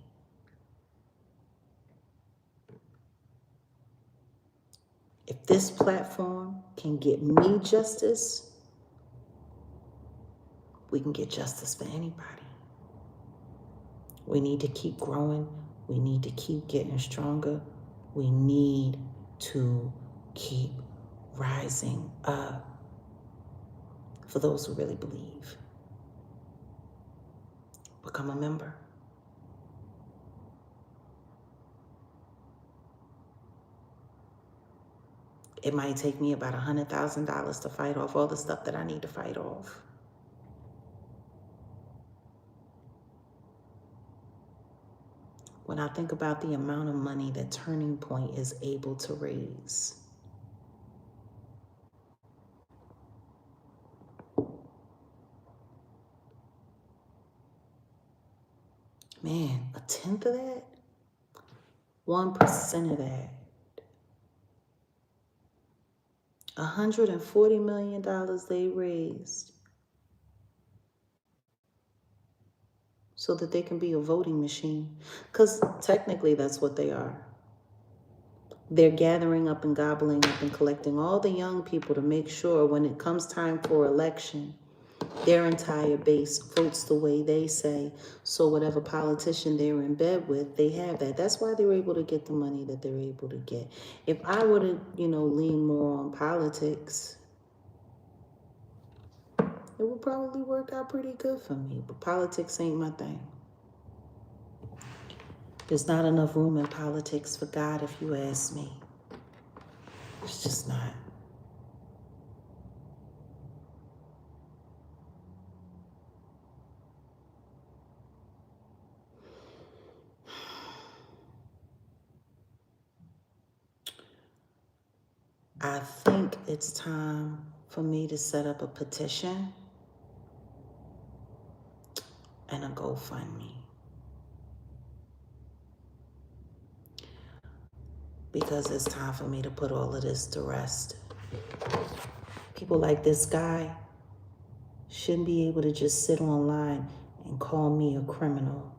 If this platform can get me justice, we can get justice for anybody. We need to keep growing. We need to keep getting stronger. We need to keep rising up for those who really believe. Become a member. It might take me about $100,000 to fight off all the stuff that I need to fight off. When I think about the amount of money that Turning Point is able to raise, Man, a tenth of that? 1% of that. $140 million they raised so that they can be a voting machine. Because technically that's what they are. They're gathering up and gobbling up and collecting all the young people to make sure when it comes time for election, their entire base votes the way they say. So whatever politician they're in bed with, they have that. That's why they're able to get the money that they're able to get. If I were to, lean more on politics, it would probably work out pretty good for me. But politics ain't my thing. There's not enough room in politics for God, if you ask me. It's just not. I think it's time for me to set up a petition and a GoFundMe. Because it's time for me to put all of this to rest. People like this guy shouldn't be able to just sit online and call me a criminal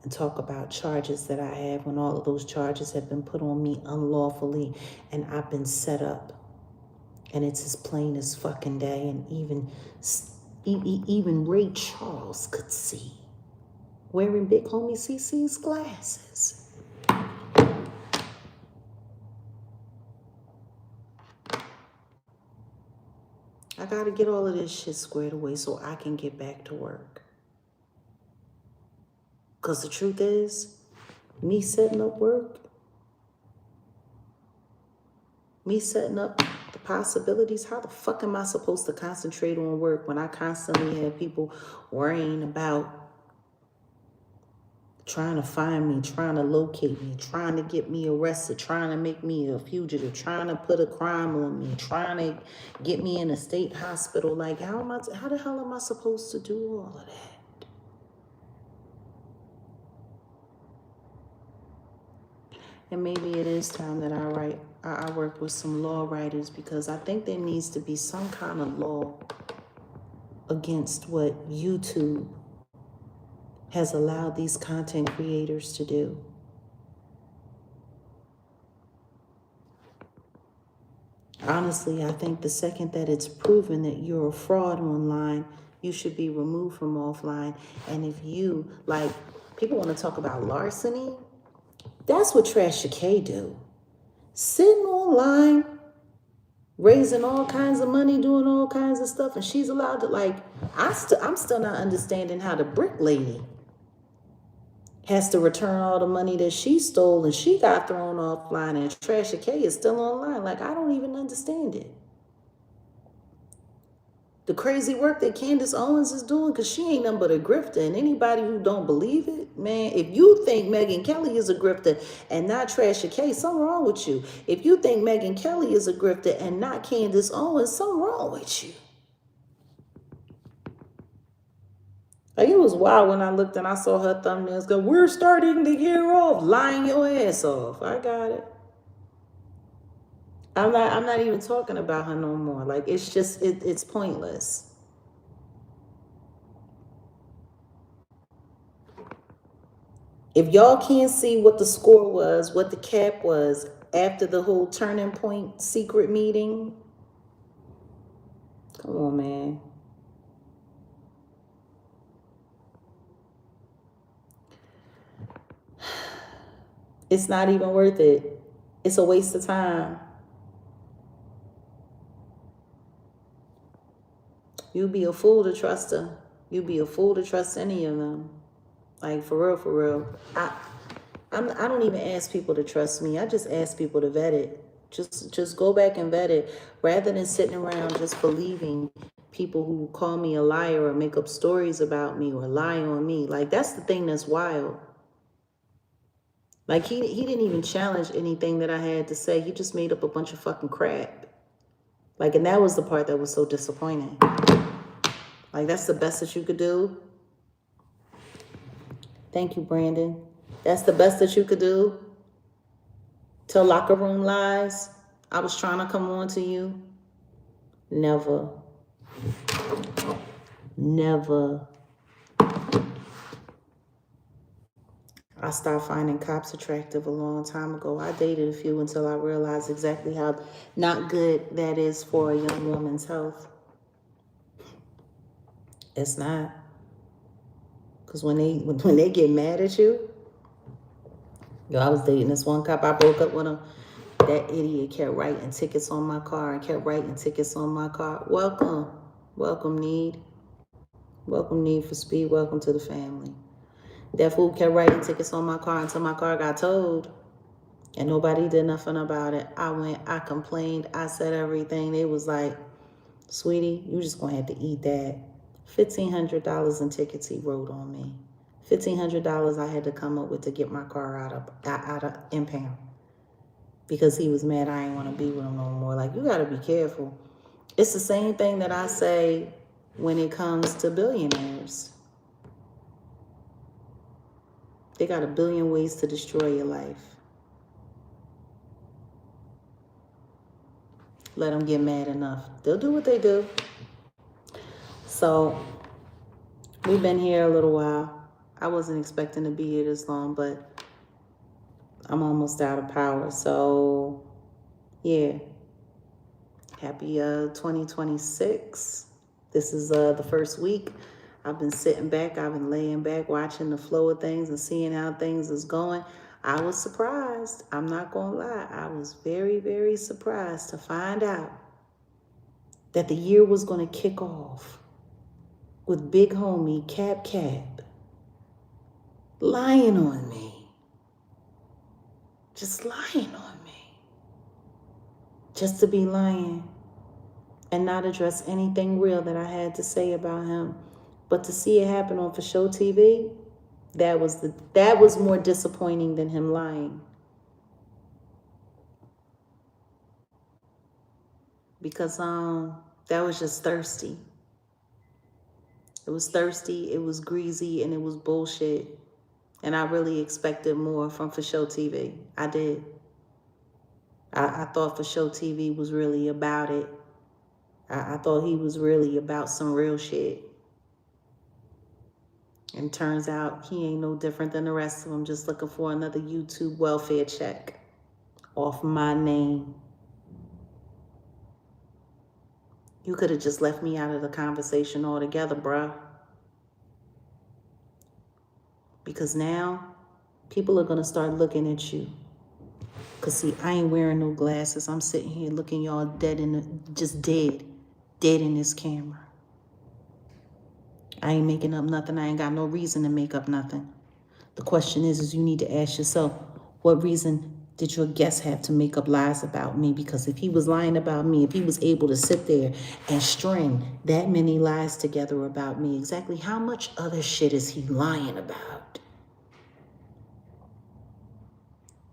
and talk about charges that I have when all of those charges have been put on me unlawfully and I've been set up. And it's as plain as fucking day, and even Ray Charles could see, wearing big homie CC's glasses. I gotta get all of this shit squared away so I can get back to work. Because the truth is, me setting up work, me setting up the possibilities, how the fuck am I supposed to concentrate on work when I constantly have people worrying about trying to find me, trying to locate me, trying to get me arrested, trying to make me a fugitive, trying to put a crime on me, trying to get me in a state hospital? Like, how the hell am I supposed to do all of that? And maybe it is time that I work with some law writers, because I think there needs to be some kind of law against what YouTube has allowed these content creators to do. Honestly, I think the second that it's proven that you're a fraud online, you should be removed from offline. And if you, like, people want to talk about larceny, that's what Trasha K do. Sitting online, raising all kinds of money, doing all kinds of stuff, and she's allowed to, like, I'm still not understanding how the brick lady has to return all the money that she stole and she got thrown offline, and Trasha K is still online. Like, I don't even understand it. The crazy work that Candace Owens is doing, because she ain't nothing but a grifter. And anybody who don't believe it, man, if you think Megyn Kelly is a grifter and not Trasha K, something wrong with you. If you think Megyn Kelly is a grifter and not Candace Owens, something wrong with you. Like, it was wild when I looked and I saw her thumbnails go, "We're starting the year off lying your ass off." I got it. I'm not even talking about her no more. Like, it's just, it's pointless. If y'all can't see what the score was, what the cap was after the whole Turning Point secret meeting, come on, man. It's not even worth it. It's a waste of time. You'd be a fool to trust her. You'd be a fool to trust any of them. Like, for real, for real. I don't even ask people to trust me. I just ask people to vet it. Just go back and vet it, rather than sitting around just believing people who call me a liar or make up stories about me or lie on me. Like, that's the thing that's wild. Like, he didn't even challenge anything that I had to say. He just made up a bunch of fucking crap. Like, and that was the part that was so disappointing. Like, that's the best that you could do. Thank you, Brandon. That's the best that you could do? Tell locker room lies? I was trying to come on to you? Never. Never. I stopped finding cops attractive a long time ago. I dated a few until I realized exactly how not good that is for a young woman's health. It's not. Because when they get mad at you, yo, I was dating this one cop. I broke up with him. That idiot kept writing tickets on my car and kept writing tickets on my car. Welcome. Welcome, Need. Welcome, Need for Speed. Welcome to the family. That fool kept writing tickets on my car until my car got towed. And nobody did nothing about it. I complained, I said everything. They was like, sweetie, you just gonna have to eat that. $1,500 in tickets he wrote on me. $1,500 I had to come up with to get my car out of impound. Because he was mad I ain't want to be with him no more. Like, you gotta be careful. It's the same thing that I say when it comes to billionaires. They got a billion ways to destroy your life. Let them get mad enough. They'll do what they do. So, we've been here a little while. I wasn't expecting to be here this long, but I'm almost out of power. So, yeah. Happy 2026. This is the first week. I've been sitting back. I've been laying back, watching the flow of things and seeing how things is going. I was surprised. I'm not going to lie. I was very, very surprised to find out that the year was going to kick off with big homie Cap lying on me. Just lying on me. Just to be lying and not address anything real that I had to say about him. But to see it happen on For Show TV, that was more disappointing than him lying. Because that was just thirsty. It was thirsty, it was greasy, and it was bullshit. And I really expected more from For Show TV. I did. I thought For Show TV was really about it. I thought he was really about some real shit. And turns out he ain't no different than the rest of them, just looking for another YouTube welfare check off my name. You could have just left me out of the conversation altogether, bruh. Because now people are going to start looking at you. Because, see, I ain't wearing no glasses. I'm sitting here looking y'all dead dead in this camera. I ain't making up nothing. I ain't got no reason to make up nothing. The question is you need to ask yourself, what reason did your guest have to make up lies about me? Because if he was lying about me, if he was able to sit there and string that many lies together about me, exactly how much other shit is he lying about?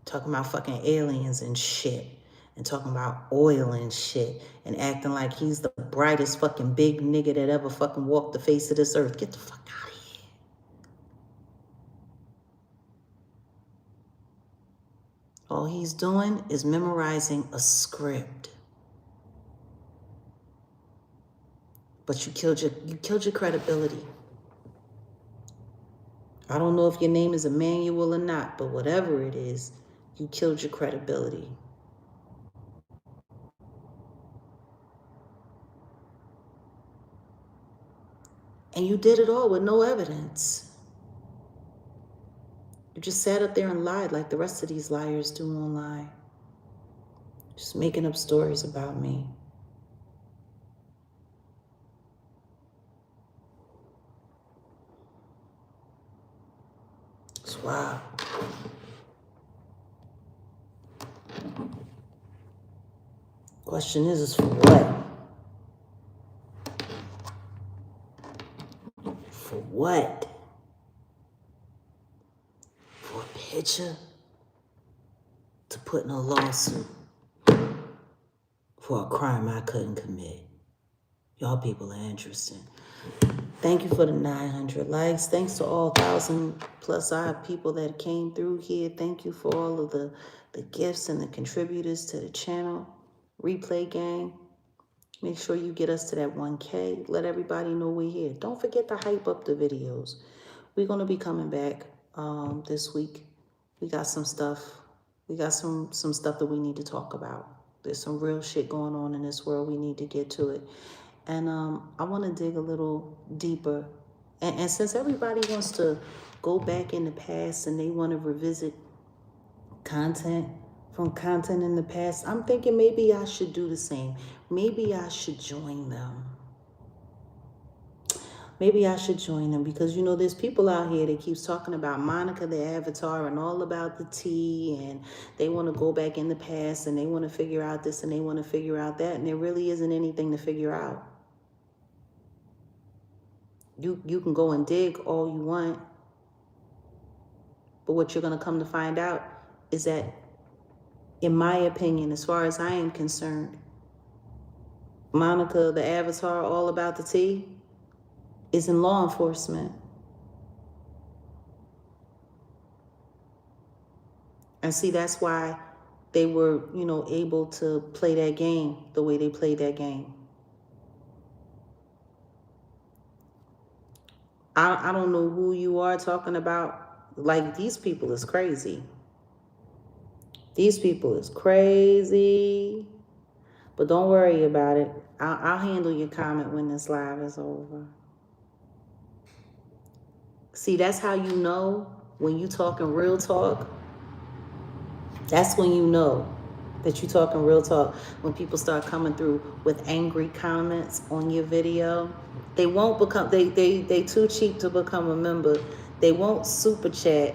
Talking about fucking aliens and shit. And talking about oil and shit. And acting like he's the brightest fucking big nigga that ever fucking walked the face of this earth. Get the fuck out of here. All he's doing is memorizing a script. But you killed your credibility. I don't know if your name is Emmanuel or not, but whatever it is, you killed your credibility. And you did it all with no evidence. You just sat up there and lied like the rest of these liars do online. Just making up stories about me. It's wild. Question is for what? For what? For a picture? To put in a lawsuit for a crime I couldn't commit. Y'all people are interesting. Thank you for the 900 likes. Thanks to all 1,000+ odd people that came through here. Thank you for all of the gifts and the contributors to the channel. Replay gang. Make sure you get us to that 1K. Let everybody know we're here. Don't forget to hype up the videos. We're going to be coming back this week. We got some stuff. We got some stuff that we need to talk about. There's some real shit going on in this world. We need to get to it. And I want to dig a little deeper. And since everybody wants to go back in the past and they want to revisit content in the past, I'm thinking maybe I should do the same. Maybe I should join them. Maybe I should join them because, you know, there's people out here that keeps talking about Monica the Avatar and all about the tea, and they want to go back in the past and they want to figure out this and they want to figure out that, and there really isn't anything to figure out. You can go and dig all you want, but what you're going to come to find out is that, in my opinion, as far as I am concerned, Monica the Avatar, all about the tea, is in law enforcement. And see, that's why they were, you know, able to play that game the way they played that game. I don't know who you are talking about. Like, these people is crazy. These people is crazy. But don't worry about it. I'll handle your comment when this live is over. See, that's how you know when you talking real talk. That's when you know that you're talking real talk. When people start coming through with angry comments on your video, they won't become, they too cheap to become a member. They won't super chat,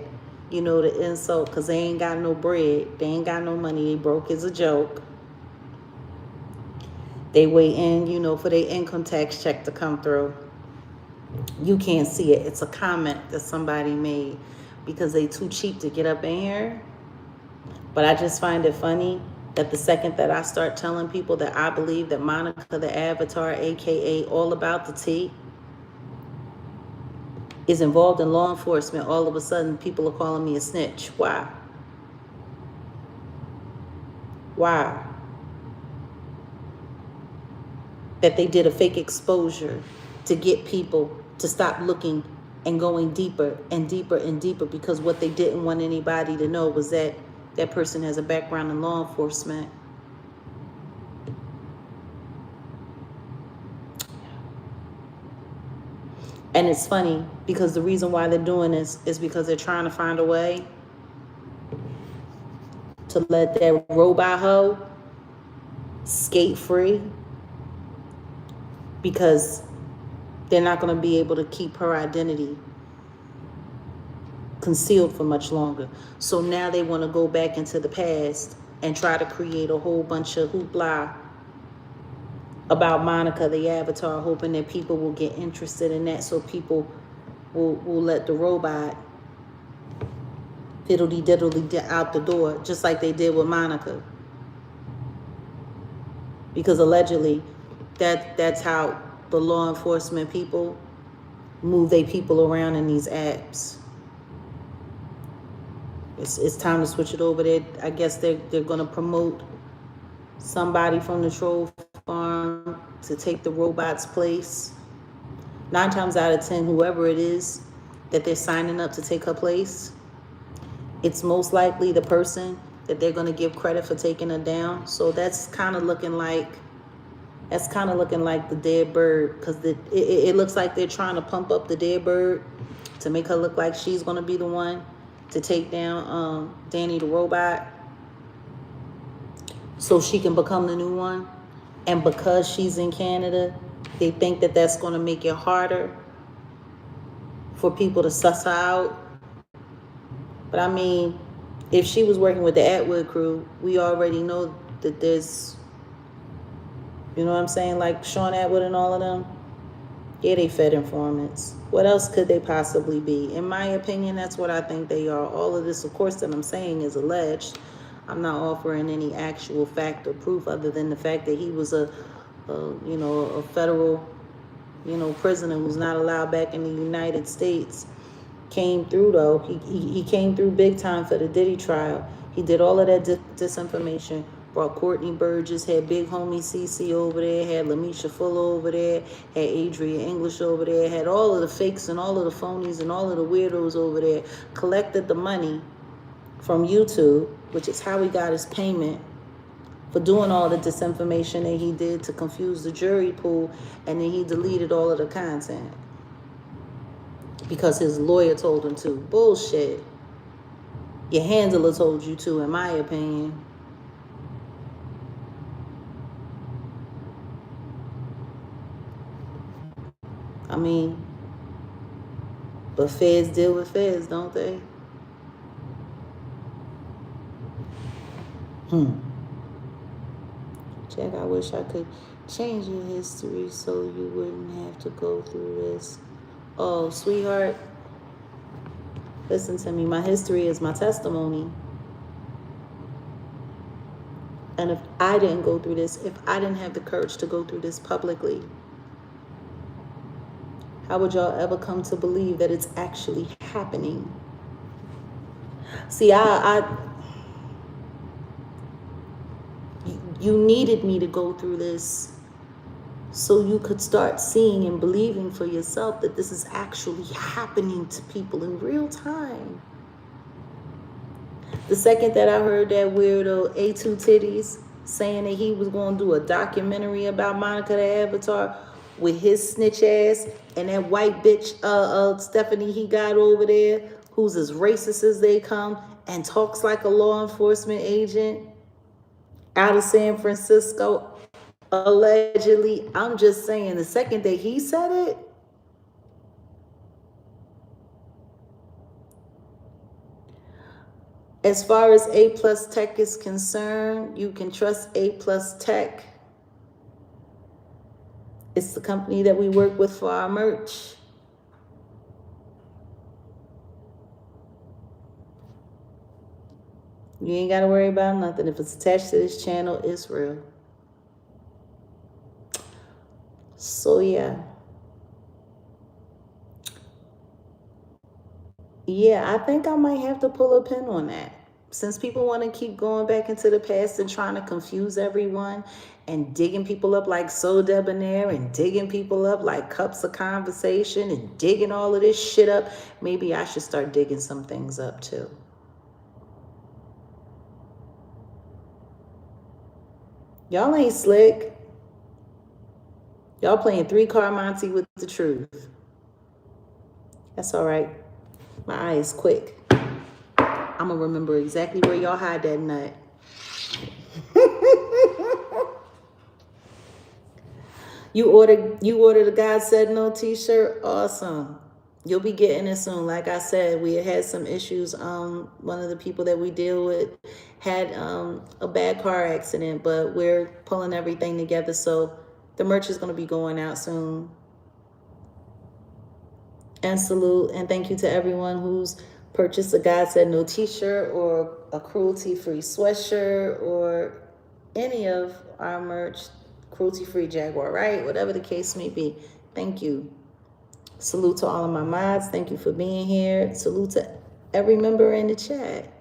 you know, the insult, because they ain't got no bread. They ain't got no money. They broke as a joke. They wait in, you know, for their income tax check to come through. You can't see it. It's a comment that somebody made because they too cheap to get up in here. But I just find it funny that the second that I start telling people that I believe that Monica the Avatar, aka All About the Tea, is involved in law enforcement, all of a sudden people are calling me a snitch. Why? Why? That they did a fake exposure to get people to stop looking and going deeper and deeper and deeper, because what they didn't want anybody to know was that that person has a background in law enforcement. And it's funny because the reason why they're doing this is because they're trying to find a way to let that robot hoe skate free, because they're not going to be able to keep her identity concealed for much longer. So now they want to go back into the past and try to create a whole bunch of hoopla about Monica the Avatar, hoping that people will get interested in that, so people will let the robot fiddly diddly out the door, just like they did with Monica. Because allegedly that's how the law enforcement people move their people around in these apps. It's time to switch it over there. I guess they're going to promote somebody from the troll farm to take the robot's place. 9 times out of 10, whoever it is that they're signing up to take her place, it's most likely the person that they're going to give credit for taking her down. So that's kind of looking like the dead bird, because it looks like they're trying to pump up the dead bird to make her look like she's going to be the one to take down Danny the robot, so she can become the new one. And because she's in Canada, they think that that's going to make it harder for people to suss her out. But I mean, if she was working with the Atwood crew, we already know that there's, you know what I'm saying, like Sean Atwood and all of them, yeah, they Fed informants. What else could they possibly be? In my opinion, that's what I think they are. All of this, of course, that I'm saying is alleged. I'm not offering any actual fact or proof other than the fact that he was a federal prisoner who's not allowed back in the United States, came through though. He came through big time for the Diddy trial. He did all of that disinformation. Brought Courtney Burgess, had big homie CC over there, had Lamisha Fuller over there, had Adria English over there, had all of the fakes and all of the phonies and all of the weirdos over there. Collected the money from YouTube, which is how he got his payment for doing all the disinformation that he did to confuse the jury pool, and then he deleted all of the content because his lawyer told him to. Bullshit. Your handler told you to, in my opinion. I mean, but feds deal with feds, don't they? Jack, I wish I could change your history so you wouldn't have to go through this. Oh, sweetheart, listen to me. My history is my testimony. And if I didn't go through this, if I didn't have the courage to go through this publicly, how would y'all ever come to believe that it's actually happening? See, you needed me to go through this so you could start seeing and believing for yourself that this is actually happening to people in real time. The second that I heard that weirdo A2 Titties saying that he was going to do a documentary about Monica the Avatar with his snitch ass and that white bitch Stephanie he got over there, who's as racist as they come and talks like a law enforcement agent out of San Francisco, allegedly. I'm just saying, the second that he said it, as far as A Plus Tech is concerned, you can trust A Plus Tech. It's the company that we work with for our merch. You ain't got to worry about nothing. If it's attached to this channel, it's real. So, yeah. Yeah, I think I might have to pull a pin on that. Since people want to keep going back into the past and trying to confuse everyone and digging people up like So Debonair and digging people up like Cups of Conversation and digging all of this shit up, maybe I should start digging some things up too. Y'all ain't slick. Y'all playing 3-card Monty with the truth. That's all right. My eye is quick. I'm going to remember exactly where y'all hide that nut. You ordered a God Said No t-shirt? Awesome. You'll be getting it soon. Like I said, we had some issues. One of the people that we deal with had a bad car accident, but we're pulling everything together. So the merch is going to be going out soon. And salute and thank you to everyone who's purchased a God Said No t-shirt or a cruelty-free sweatshirt or any of our merch, cruelty-free Jaguar Wright, whatever the case may be. Thank you. Salute to all of my mods. Thank you for being here. Salute to every member in the chat.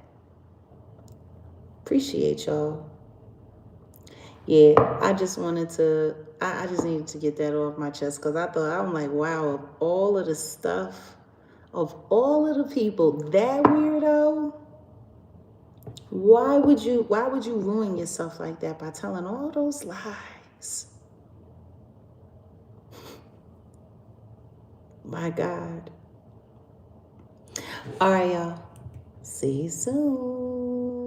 Appreciate y'all. Yeah, I just wanted to, I just needed to get that off my chest because I'm like, wow, of all of the stuff, of all of the people, that weirdo, why would you ruin yourself like that by telling all those lies? My God. All right, y'all. See you soon.